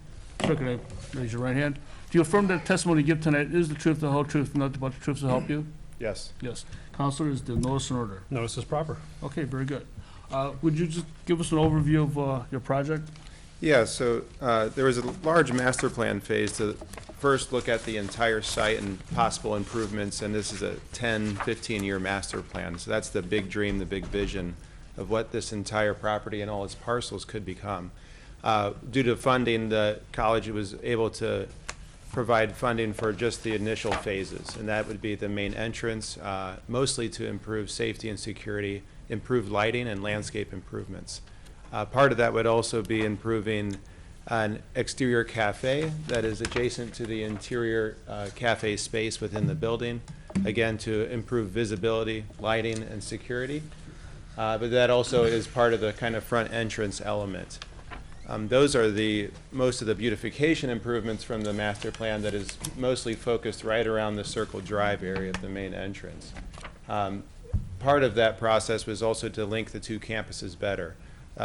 Sir, can I raise your right hand? Do you affirm that testimony you give tonight is the truth, the whole truth, and nothing but the truth to help you? Yes. Yes. Counselor, is the notice in order? Notice is proper. Okay, very good. Would you just give us an overview of your project? Yeah, so there was a large master plan phase to first look at the entire site and possible improvements, and this is a 10, 15-year master plan. So that's the big dream, the big vision of what this entire property and all its parcels could become. Due to funding, the college was able to provide funding for just the initial phases, and that would be the main entrance, mostly to improve safety and security, improve lighting, and landscape improvements. Part of that would also be improving an exterior cafe that is adjacent to the interior cafe space within the building, again, to improve visibility, lighting, and security. But that also is part of the kind of front entrance element. Those are most of the beautification improvements from the master plan that is mostly focused right around the Circle Drive area of the main entrance. Part of that process was also to link the two campuses better.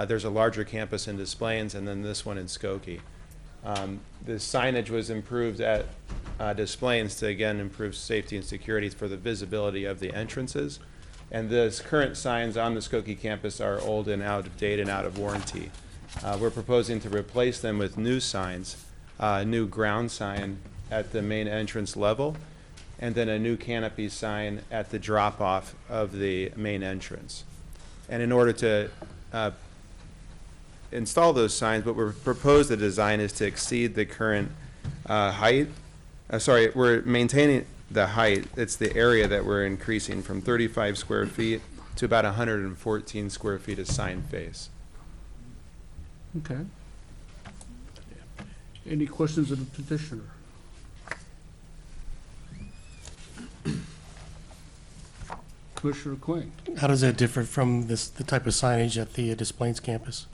There's a larger campus in Des Plaines and then this one in Skokie. The signage was improved at Des Plaines to again improve safety and security for the visibility of the entrances. And the current signs on the Skokie campus are old and out of date and out of warranty. We're proposing to replace them with new signs, a new ground sign at the main entrance level, and then a new canopy sign at the drop-off of the main entrance. And in order to install those signs, what we're proposed the design is to exceed the current height. We're maintaining the height. It's the area that we're increasing from 35 square feet to about 114 square feet of sign face. Okay. Any questions of the petitioner? Commissioner Quinn? How does that differ from the type of signage at the Des Plaines campus?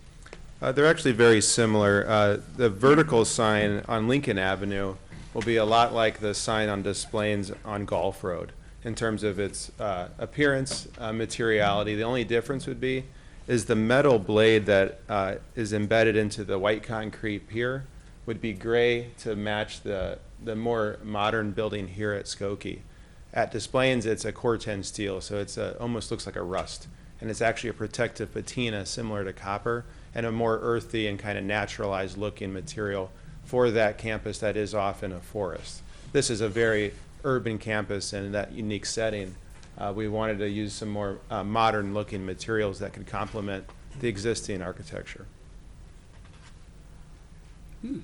They're actually very similar. The vertical sign on Lincoln Avenue will be a lot like the sign on Des Plaines on Golf Road in terms of its appearance, materiality. The only difference would be is the metal blade that is embedded into the white concrete pier would be gray to match the more modern building here at Skokie. At Des Plaines, it's a Corten steel, so it's almost looks like a rust. And it's actually a protective patina similar to copper and a more earthy and kind of naturalized looking material for that campus that is often a forest. This is a very urban campus, and in that unique setting, we wanted to use some more modern looking materials that could complement the existing architecture. Okay.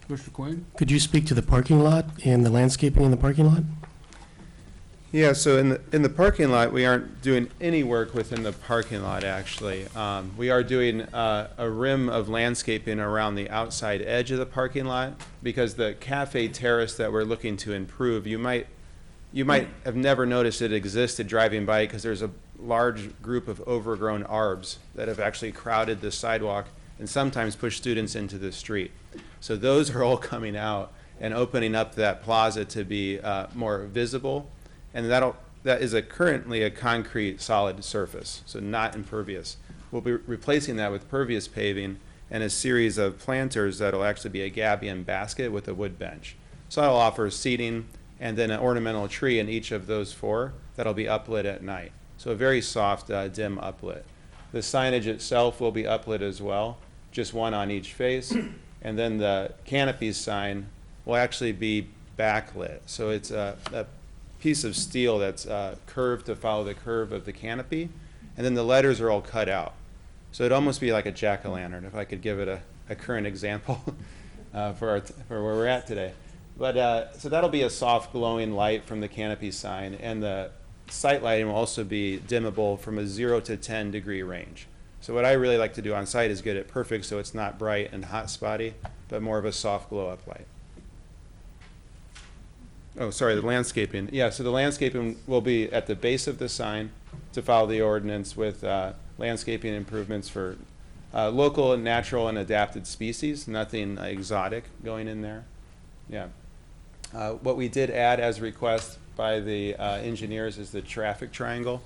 Commissioner Quinn? Could you speak to the parking lot and the landscaping in the parking lot? Yeah, so in the parking lot, we aren't doing any work within the parking lot, actually. We are doing a rim of landscaping around the outside edge of the parking lot because the cafe terrace that we're looking to improve, you might have never noticed it existed driving by because there's a large group of overgrown arbs that have actually crowded the sidewalk and sometimes pushed students into the street. So those are all coming out and opening up that plaza to be more visible. And that is currently a concrete solid surface, so not impervious. We'll be replacing that with pervious paving and a series of planters that'll actually be a gabion basket with a wood bench. So that'll offer seating and then an ornamental tree in each of those 4 that'll be uplit at night. So a very soft, dim uplit. The signage itself will be uplit as well, just one on each face. And then the canopy sign will actually be backlit. So it's a piece of steel that's curved to follow the curve of the canopy. And then the letters are all cut out. So it'd almost be like a jack-o'-lantern, if I could give it a current example for where we're at today. But so that'll be a soft glowing light from the canopy sign, and the site lighting will also be dimmable from a 0 to 10 degree range. So what I really like to do on site is get it perfect so it's not bright and hot spotty, but more of a soft glow up light. Oh, sorry, the landscaping. Yeah, so the landscaping will be at the base of the sign to follow the ordinance with landscaping improvements for local and natural and adapted species, nothing exotic going in there. Yeah. What we did add as request by the engineers is the traffic triangle.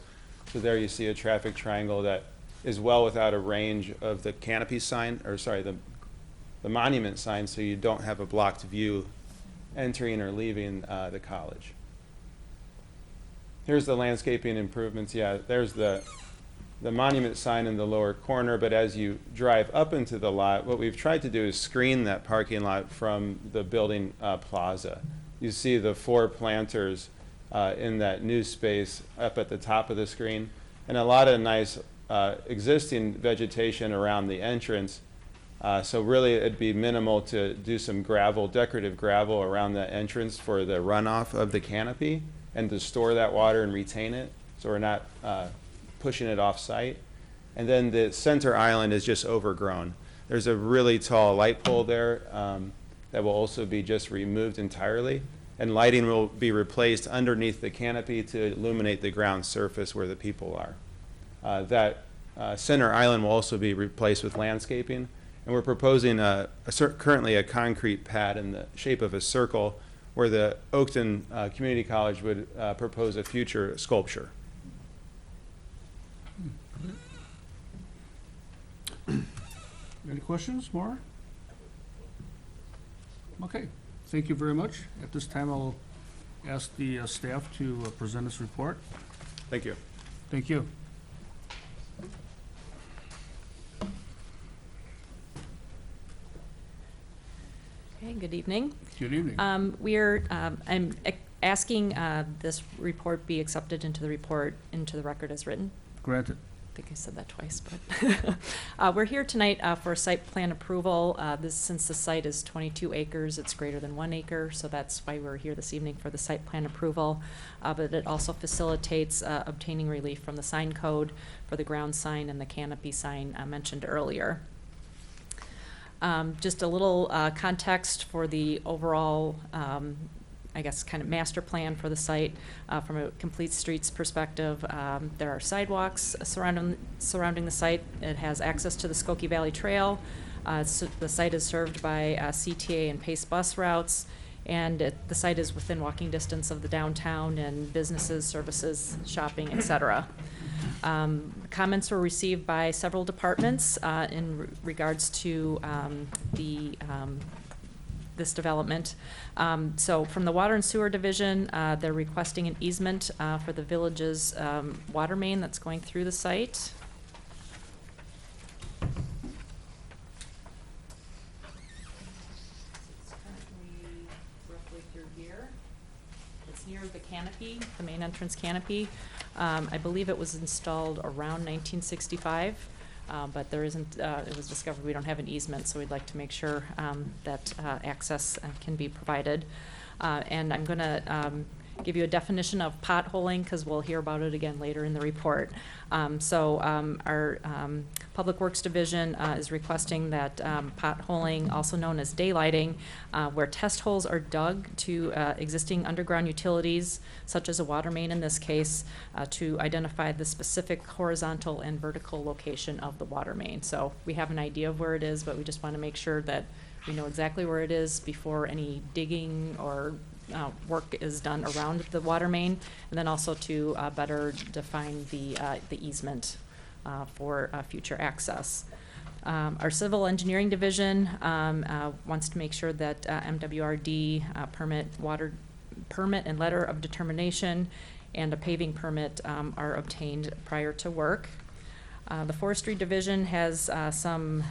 So there you see a traffic triangle that is well without a range of the canopy sign, or sorry, the monument sign, so you don't have a blocked view entering or leaving the college. Here's the landscaping improvements. Yeah, there's the monument sign in the lower corner, but as you drive up into the lot, what we've tried to do is screen that parking lot from the building plaza. You see the 4 planters in that new space up at the top of the screen, and a lot of nice existing vegetation around the entrance. So really it'd be minimal to do some gravel, decorative gravel around the entrance for the runoff of the canopy and to store that water and retain it, so we're not pushing it off site. And then the center island is just overgrown. There's a really tall light pole there that will also be just removed entirely, and lighting will be replaced underneath the canopy to illuminate the ground surface where the people are. That center island will also be replaced with landscaping, and we're proposing currently a concrete pad in the shape of a circle where the Oakton Community College would propose a future sculpture. Any questions, Maura? Okay, thank you very much. At this time, I'll ask the staff to present this report. Thank you. Thank you. Okay, good evening. Good evening. I'm asking this report be accepted into the record as written. Granted. I think I said that twice, but we're here tonight for site plan approval. Since the site is 22 acres, it's greater than 1 acre, so that's why we're here this evening for the site plan approval. But it also facilitates obtaining relief from the sign code for the ground sign and the canopy sign mentioned earlier. Just a little context for the overall I guess, kind of master plan for the site. From a complete streets perspective, there are sidewalks surrounding the site. It has access to the Skokie Valley Trail. So the site is served by CTA and PACE bus routes, and the site is within walking distance of the downtown and businesses, services, shopping, et cetera. Comments were received by several departments in regards to this development. So from the Water and Sewer Division, they're requesting an easement for the village's water main that's going through the site. It's currently roughly through here. It's near the canopy, the main entrance canopy. I believe it was installed around 1965. But there isn't, it was discovered we don't have an easement, so we'd like to make sure that access can be provided. And I'm going to give you a definition of potholing, because we'll hear about it again later in the report. Our Public Works Division is requesting that potholing, also known as daylighting, where test holes are dug to existing underground utilities, such as a water main in this case, to identify the specific horizontal and vertical location of the water main. So we have an idea of where it is, but we just want to make sure that we know exactly where it is before any digging or work is done around the water main, and then also to better define the easement for future access. Our Civil Engineering Division wants to make sure that MWRD permit water permit and letter of determination and a paving permit are obtained prior to work. The Forestry Division has some,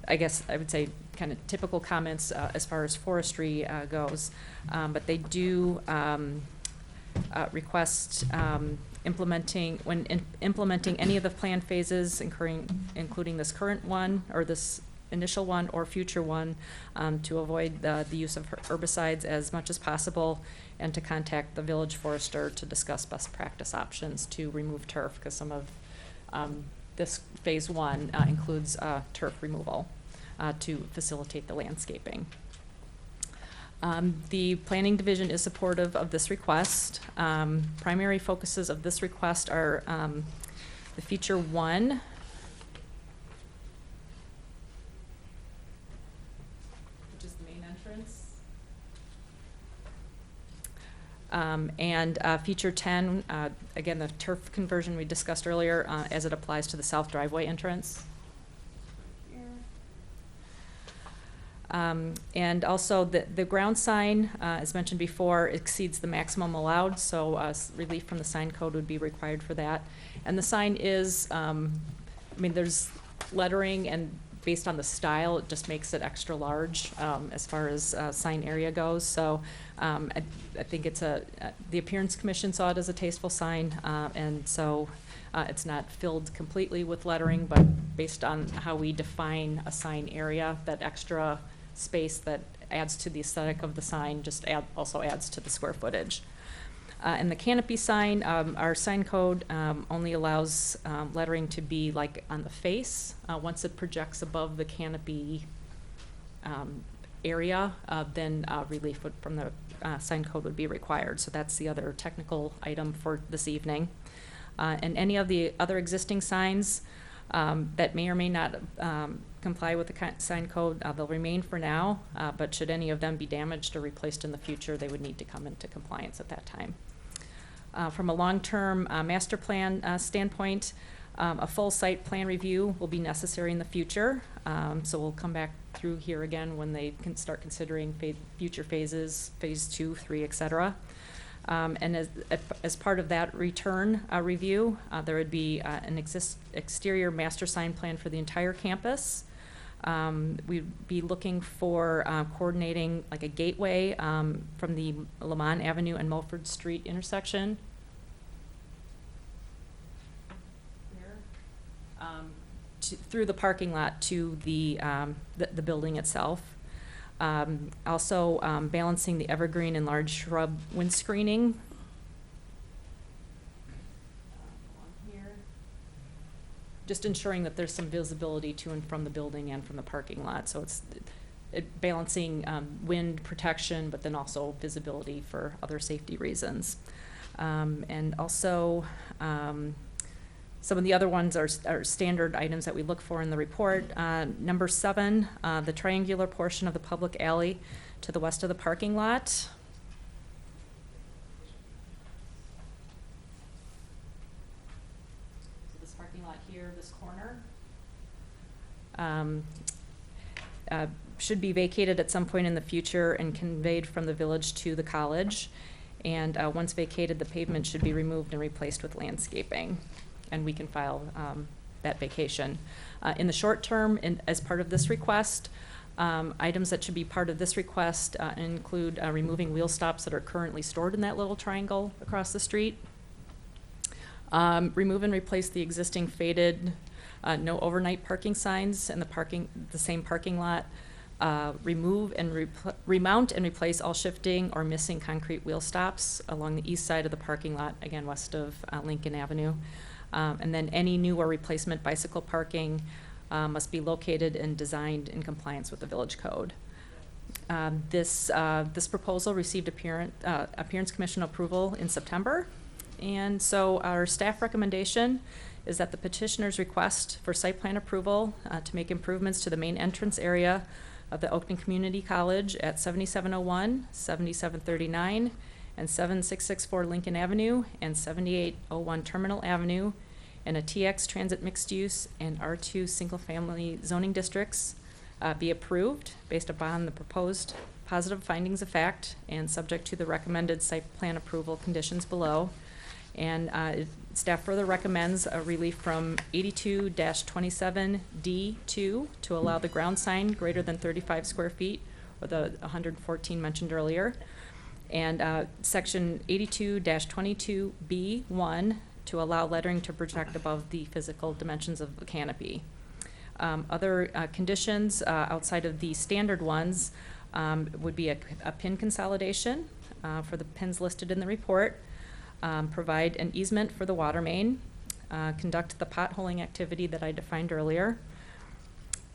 I guess I would say, kind of typical comments as far as forestry goes, but they do request implementing any of the plan phases, including this current one or this initial one or future one, to avoid the use of herbicides as much as possible, and to contact the village forester to discuss best practice options to remove turf, because some of this phase one includes turf removal to facilitate the landscaping. The Planning Division is supportive of this request. Primary focuses of this request are the feature one, which is the main entrance, and feature 10, again, the turf conversion we discussed earlier as it applies to the south driveway entrance. And also the ground sign, as mentioned before, exceeds the maximum allowed, so relief from the sign code would be required for that. And the sign is, I mean, there's lettering, and based on the style, it just makes it extra large as far as sign area goes. So I think it's the Appearance Commission saw it as a tasteful sign, and so it's not filled completely with lettering, but based on how we define a sign area, that extra space that adds to the aesthetic of the sign just also adds to the square footage. And the canopy sign, our sign code only allows lettering to be like on the face. Once it projects above the canopy area, then relief from the sign code would be required. So that's the other technical item for this evening. And any of the other existing signs that may or may not comply with the sign code, they'll remain for now, but should any of them be damaged or replaced in the future, they would need to come into compliance at that time. From a long-term master plan standpoint, a full site plan review will be necessary in the future, so we'll come back through here again when they can start considering future phases, phase 2, 3, et cetera. And as part of that return review, there would be an exterior master sign plan for the entire campus. We'd be looking for coordinating like a gateway from the Lamont Avenue and Mulford Street intersection. Through the parking lot to the building itself. Also balancing the evergreen and large shrub wind screening. Just ensuring that there's some visibility to and from the building and from the parking lot. So it's balancing wind protection, but then also visibility for other safety reasons. And also, some of the other ones are standard items that we look for in the report. Number 7, the triangular portion of the public alley to the west of the parking lot. So this parking lot here, this corner, should be vacated at some point in the future and conveyed from the village to the college. And once vacated, the pavement should be removed and replaced with landscaping. And we can file that vacation. In the short term, as part of this request, items that should be part of this request include removing wheel stops that are currently stored in that little triangle across the street. Remove and replace the existing faded no overnight parking signs in the same parking lot. Remove and remount and replace all shifting or missing concrete wheel stops along the east side of the parking lot, again west of Lincoln Avenue. And then any new or replacement bicycle parking must be located and designed in compliance with the village code. This proposal received Appearance Commission approval in September. And so our staff recommendation is that the petitioner's request for site plan approval to make improvements to the main entrance area of the Oakton Community College at 7701, 7739, and 7664 Lincoln Avenue and 7801 Terminal Avenue, and a TX Transit Mixed Use and R2 Single Family zoning districts be approved based upon the proposed positive findings of fact and subject to the recommended site plan approval conditions below. And staff further recommends a relief from 82-27D2 to allow the ground sign greater than 35 square feet, or the 114 mentioned earlier. And section 82-22B1 to allow lettering to project above the physical dimensions of the canopy. Other conditions outside of the standard ones would be a pin consolidation for the pins listed in the report, provide an easement for the water main, conduct the potholing activity that I defined earlier,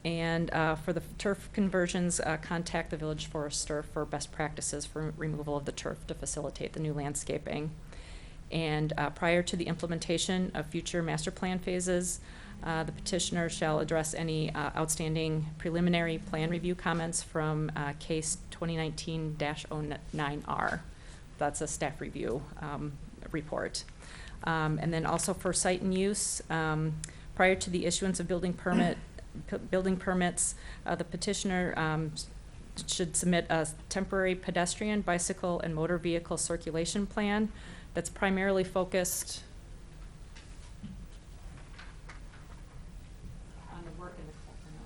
and for the turf conversions, contact the village forester for best practices for removal of the turf to facilitate the new landscaping. And prior to the implementation of future master plan phases, the petitioner shall address any outstanding preliminary plan review comments from case 2019-09R. That's a staff review report. And then also for site and use, prior to the issuance of building permits, the petitioner should submit a temporary pedestrian, bicycle, and motor vehicle circulation plan that's primarily focused on the work in the corner.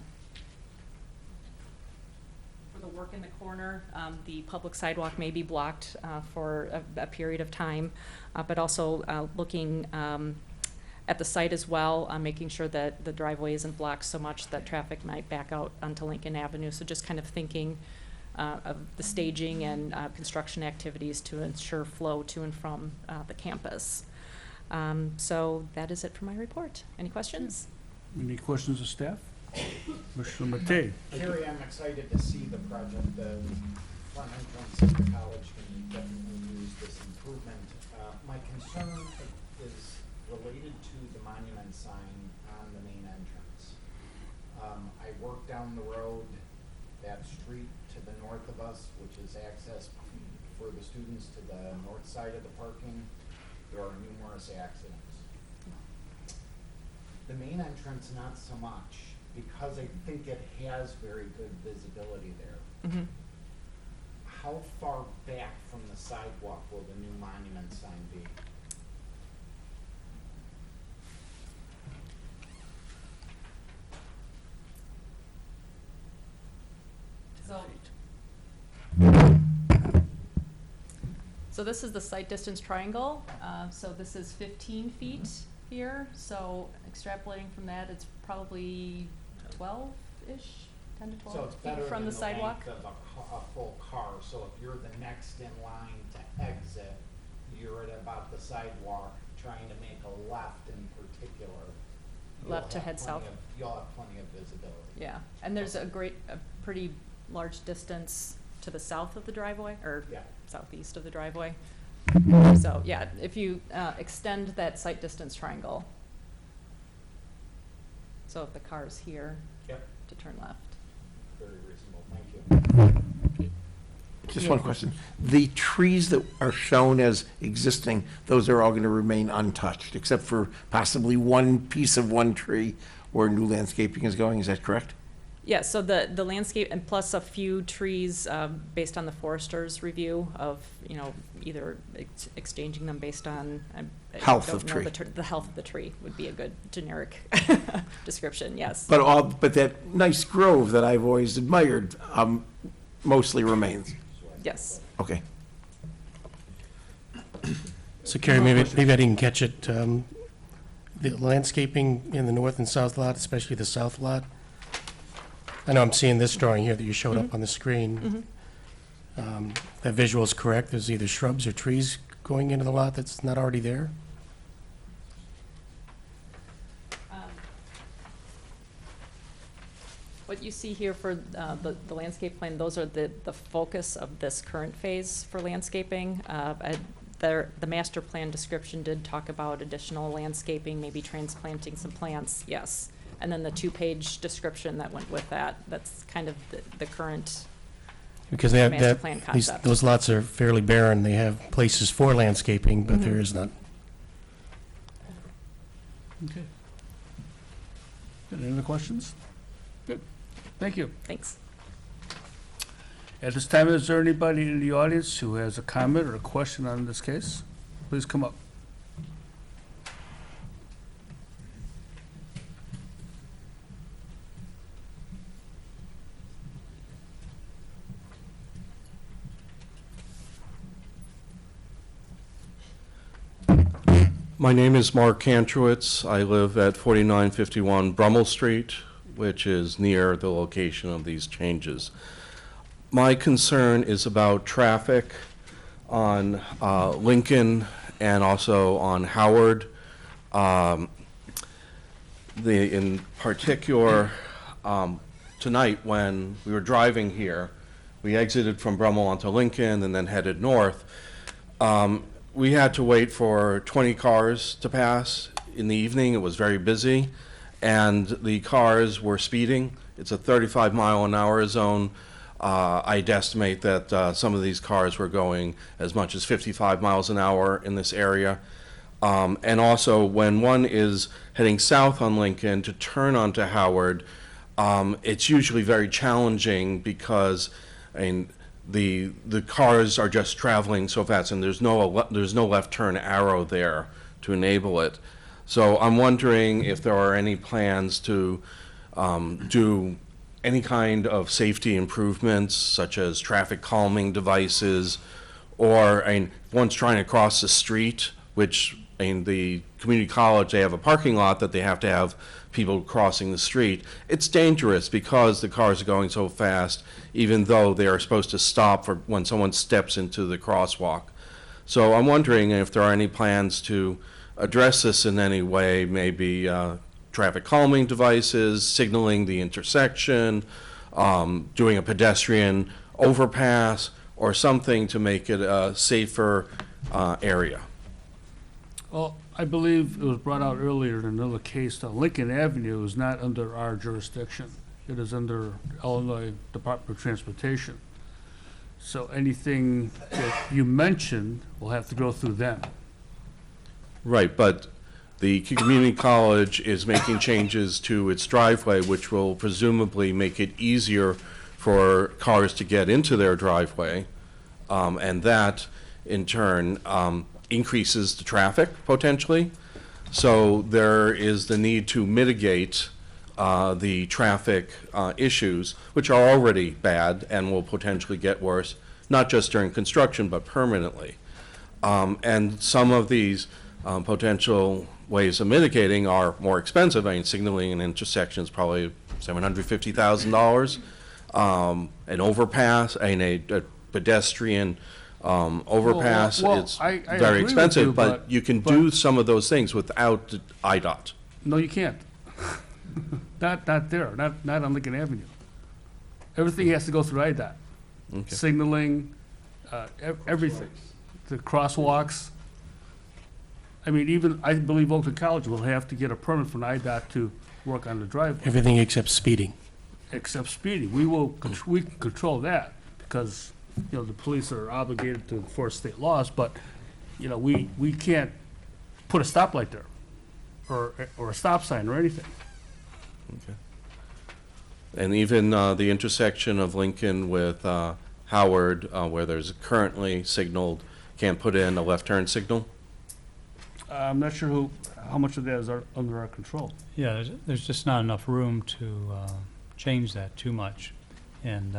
For the work in the corner, the public sidewalk may be blocked for a period of time, but also looking at the site as well, making sure that the driveway isn't blocked so much that traffic might back out onto Lincoln Avenue. So just kind of thinking of the staging and construction activities to ensure flow to and from the campus. So that is it for my report. Any questions? Any questions of staff? Commissioner Matei? Carrie, I'm excited to see the project. The front entrance of the college can definitely use this improvement. My concern is related to the monument sign on the main entrance. I work down the road, that street to the north of us, which is access for the students to the north side of the parking. There are numerous accidents. The main entrance, not so much, because I think it has very good visibility there. Mm-hmm. How far back from the sidewalk will the new monument sign be? So this is the site distance triangle. So this is 15 feet here. So extrapolating from that, it's probably 12-ish, 10 to 12 So it's feet better from than the sidewalk. length of a full car. So if you're the next in line to exit, you're at about the sidewalk trying to make a left in particular. Left to head south. You'll have plenty of visibility. Yeah, and there's a pretty large distance to the south of the driveway, or Yeah. southeast of the driveway. So, yeah, if you extend that site distance triangle, so if the car's here, Yep. to turn left. Very reasonable, thank you. Just one question. The trees that are shown as existing, those are all going to remain untouched, except for possibly one piece of one tree where new landscaping is going, is that correct? Yeah, so the landscape, and plus a few trees, based on the forester's review of, either exchanging them based on. I Health don't of know tree. The health of the tree would be a good generic description, yes. But that nice grove that I've always admired, mostly remains. Yes. Okay. So Carrie, maybe I didn't catch it. The landscaping in the north and south lot, especially the south lot, I know I'm seeing this drawing here that you showed up on the screen. That visual is correct. There's either shrubs or trees going into the lot that's not already there? What you see here for the landscape plan, those are the focus of this current phase for landscaping. The master plan description did talk about additional landscaping, maybe transplanting some plants, yes. And then the 2-page description that went with that, that's kind of the current Because master plan concept. those lots are fairly barren. They have places for landscaping, but there is none. Okay. Got any other questions? Good. Thank you. Thanks. At this time, is there anybody in the audience who has a comment or a question on this case? Please come up. My name is Mark Kantrowitz. I live at 4951 Brummel Street, which is near the location of these changes. My concern is about traffic on Lincoln and also on Howard. In particular, tonight when we were driving here, we exited from Brummel onto Lincoln and then headed north. We had to wait for 20 cars to pass in the evening. It was very busy, and the cars were speeding. It's a 35-mile-an-hour zone. I'd estimate that some of these cars were going as much as 55 miles an hour in this area. And also, when one is heading south on Lincoln to turn onto Howard, it's usually very challenging because, the cars are just traveling so fast, and there's no left turn arrow there to enable it. So I'm wondering if there are any plans to do any kind of safety improvements, such as traffic calming devices, or one's trying to cross the street, which the community college, they have a parking lot that they have to have people crossing the street. It's dangerous because the cars are going so fast, even though they are supposed to stop for when someone steps into the crosswalk. So I'm wondering if there are any plans to address this in any way, maybe traffic calming devices, signaling the intersection, doing a pedestrian overpass, or something to make it a safer area. Well, I believe it was brought out earlier in another case that Lincoln Avenue is not under our jurisdiction. It is under Illinois Department of Transportation. So anything that you mentioned will have to go through them. Right, but the community college is making changes to its driveway, which will presumably make it easier for cars to get into their driveway. And that, in turn, increases the traffic potentially. So there is the need to mitigate the traffic issues, which are already bad and will potentially get worse, not just during construction, but permanently. And some of these potential ways of mitigating are more expensive. Signaling an intersection is probably $750,000. An overpass, a pedestrian overpass, it's I agree very with expensive, you, but you can do some of those things without IDOT. No, you can't. Not there, not on Lincoln Avenue. Everything has to go through IDOT. Okay. Signaling, everything. The crosswalks. Even, I believe Oakland College will have to get a permit from IDOT to work on the driveway. Everything except speeding. Except speeding. We can control that because, the police are obligated to enforce state laws, but, we can't put a stoplight there or a stop sign or anything. Okay. And even the intersection of Lincoln with Howard, where there's currently signaled, can't put in a left turn signal? I'm not sure how much of that is under our control. Yeah, there's just not enough room to change that too much. And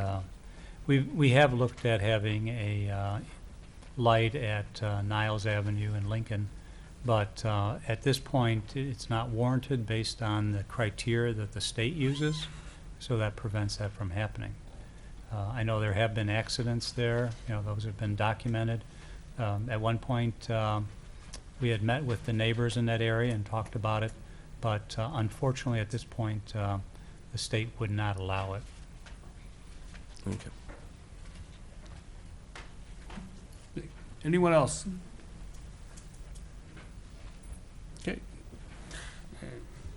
we have looked at having a light at Niles Avenue in Lincoln, but at this point, it's not warranted based on the criteria that the state uses, so that prevents that from happening. I know there have been accidents there, those have been documented. At one point, we had met with the neighbors in that area and talked about it, but unfortunately at this point, the state would not allow it. Okay. Anyone else? Okay.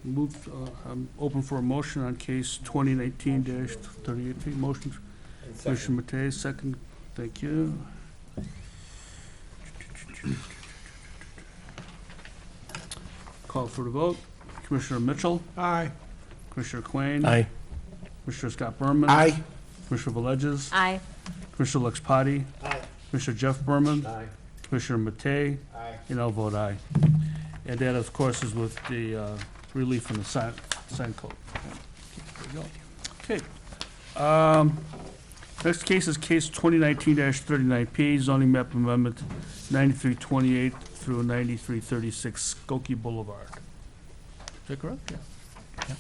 I'm open for a motion on case 2019-38. Motion, Commissioner Matei, second. Thank you. Call for the vote. Commissioner Mitchell? Aye. Commissioner Quain? Aye. Commissioner Scott Berman? Aye. Commissioner Villegas? Aye. Commissioner Lexpati. Aye. Commissioner Jeff Berman. Aye. Commissioner Matei. Aye. And I'll vote aye. And that, of course, is with the relief from the sign code. There we go. Okay. Next case is case 2019-39P, zoning map amendment 9328 through 9336 Skokie Boulevard. Is that correct? Yeah.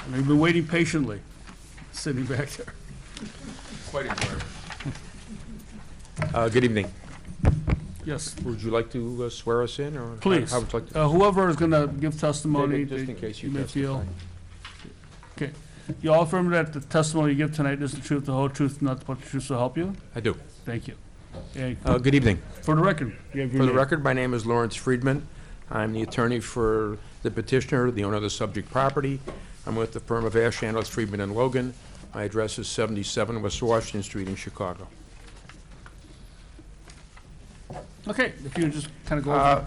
And we've been waiting patiently, sitting back there. Quite a Good evening. Yes, Would you like to swear us in, or? please. How would you like to? Whoever is going to give testimony. Just in case you may feel. testify. Okay. You all affirm that the testimony you give tonight is the truth, the whole truth, nothing but the truth, so help you? I do. Thank you. And Good evening. for the record, you have your For the name. record, my name is Lawrence Friedman. I'm the attorney for the petitioner, the owner of the subject property. I'm with the firm of Ash, Analyst, Friedman, and Logan. My address is 77 West Washington Street in Chicago. Okay, if you would just kind of go over,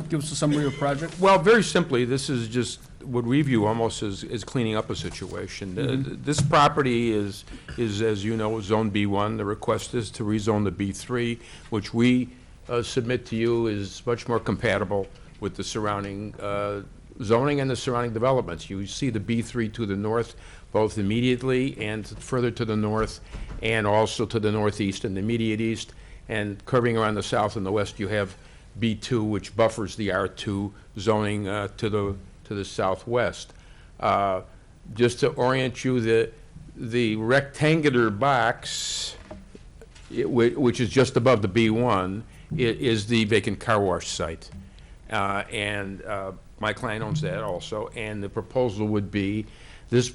give us a summary of the project. Well, very simply, this is just what we view almost as cleaning up a situation. This property is, as you know, Zone B1. The request is to rezone the B3, which we submit to you is much more compatible with the surrounding zoning and the surrounding developments. You see the B3 to the north, both immediately and further to the north, and also to the northeast and the immediate east. And curving around the south and the west, you have B2, which buffers the R2 zoning to the southwest. Just to orient you, the rectangular box, which is just above the B1, is the vacant car wash site. And my client owns that also, and the proposal would be this.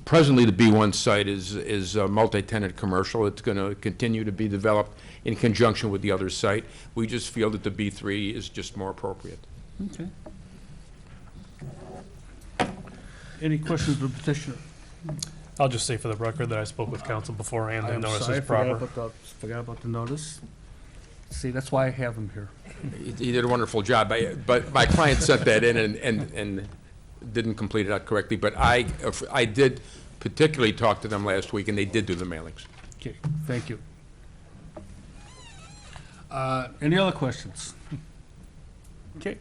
Presently, the B1 site is multi-tenant commercial. It's going to continue to be developed in conjunction with the other site. We just feel that the B3 is just more appropriate. Okay. Any questions of the petitioner? I'll just say for the record that I spoke with counsel beforehand, the I'm notice sorry, is proper. forgot about the notice. See, that's why I have him here. He did a wonderful job, but my client sent that in and didn't complete it out correctly, but I did particularly talk to them last week, and they did do the mailings. Okay, thank you. Any other questions? Okay,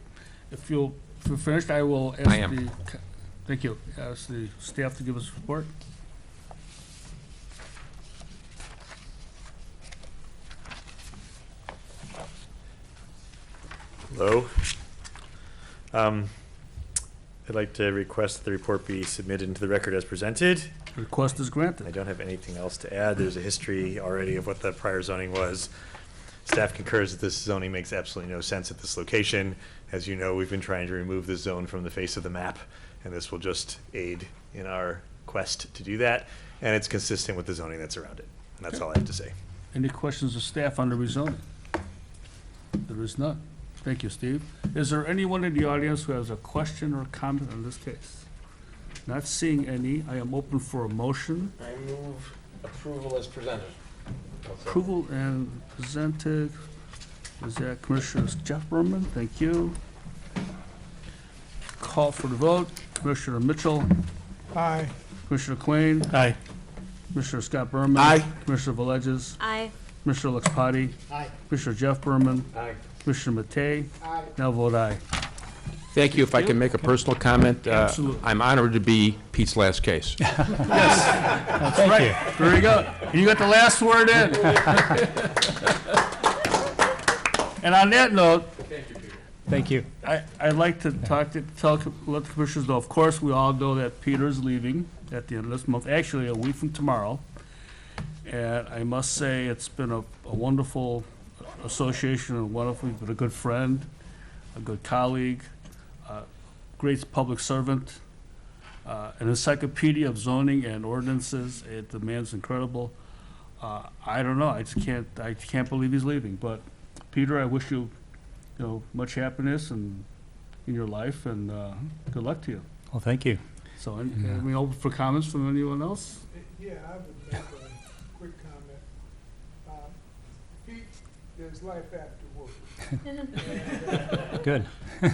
if you're finished, I will ask I am. the, thank you, ask the staff to give us a report. Hello. I'd like to request that the report be submitted into the record as presented. Request is granted. I don't have anything else to add. There's a history already of what the prior zoning was. Staff concurs that this zoning makes absolutely no sense at this location. As you know, we've been trying to remove this zone from the face of the map, and this will just aid in our quest to do that, and it's consistent with the zoning that's around it. And that's all I have to say. Any questions of staff on the rezoning? There is none. Thank you, Steve. Is there anyone in the audience who has a question or comment on this case? Not seeing any, I am open for a motion. I move approval as presented. Approval and presented. Is that Commissioner Jeff Berman? Thank you. Call for the vote. Commissioner Mitchell. Aye. Commissioner Quinn. Aye. Commissioner Scott Berman. Aye. Commissioner Villegas. Aye. Commissioner Lexpati. Aye. Commissioner Jeff Berman. Aye. Commissioner Matei. Aye. Now vote aye. Thank you. If I can make a personal comment, Absolutely. I'm honored to be Pete's last case. That's right. Very good. And you got the last word in. And on that note, Thank you. I'd like to let the commissioners know, of course, we all know that Peter's leaving at the end of this month, actually a week from tomorrow. And I must say, it's been a wonderful association, and wonderful, he's been a good friend, a good colleague, great public servant, an encyclopedia of zoning and ordinances. The man's incredible. I don't know, I can't believe he's leaving, but Peter, I wish you, much happiness in your life, and good luck to you. Well, thank you. So, we open for comments from anyone else? Yeah, I would make a quick comment. Pete, there's life after work. And, Good. And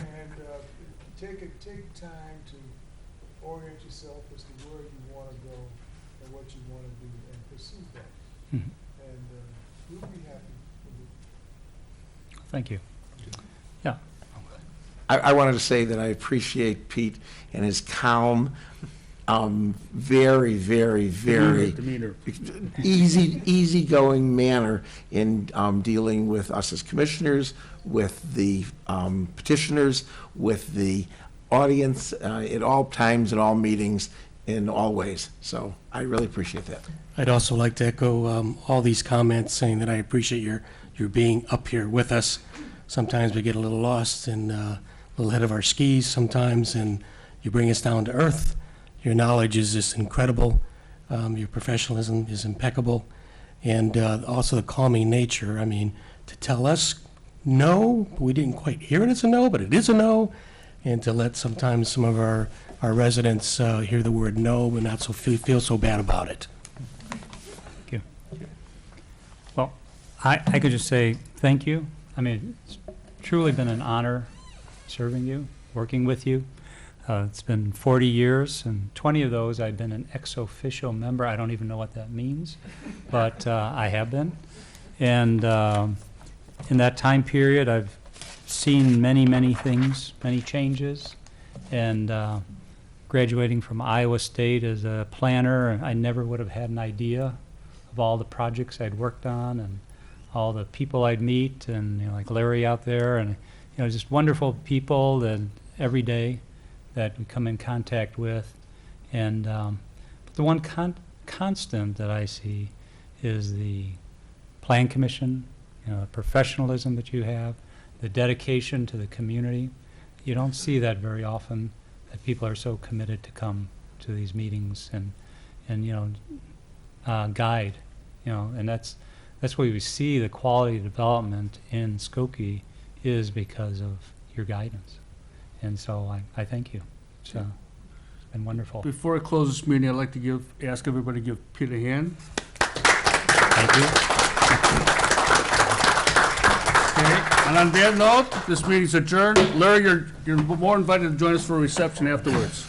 take time to orient yourself as to where you want to go and what you want to do and pursue that. Mhm. And we'll be happy with it. Thank you. Yeah. I wanted to say that I appreciate Pete and his calm, very, very, very Demeanor. easygoing manner in dealing with us as commissioners, with the petitioners, with the audience, at all times, at all meetings, in all ways. So I really appreciate that. I'd also like to echo all these comments, saying that I appreciate your being up here with us. Sometimes we get a little lost and a little ahead of our skis sometimes, and you bring us down to earth. Your knowledge is just incredible. Your professionalism is impeccable. And also the calming nature. I mean, to tell us no, we didn't quite hear it as a no, but it is a no. And to let sometimes some of our residents hear the word no and not so feel so bad about it. Thank you. Well, I could just say thank you. I mean, it's truly been an honor serving you, working with you. It's been 40 years, and 20 of those I've been an ex officio member. I don't even know what that means, but I have been. And in that time period, I've seen many, many things, many changes. And graduating from Iowa State as a planner, I never would have had an idea of all the projects I'd worked on and all the people I'd meet, and like Larry out there, and just wonderful people that every day that we come in contact with. And but the one constant that I see is the Plan Commission, the professionalism that you have, the dedication to the community. You don't see that very often, that people are so committed to come to these meetings and guide, and that's where we see the quality development in Skokie is because of your guidance. And so I thank you. It's been wonderful. Before I close this meeting, I'd like to ask everybody to give Pete a hand. Thank you. Okay, and on that note, this meeting's adjourned. Larry, you're more invited to join us for a reception afterwards.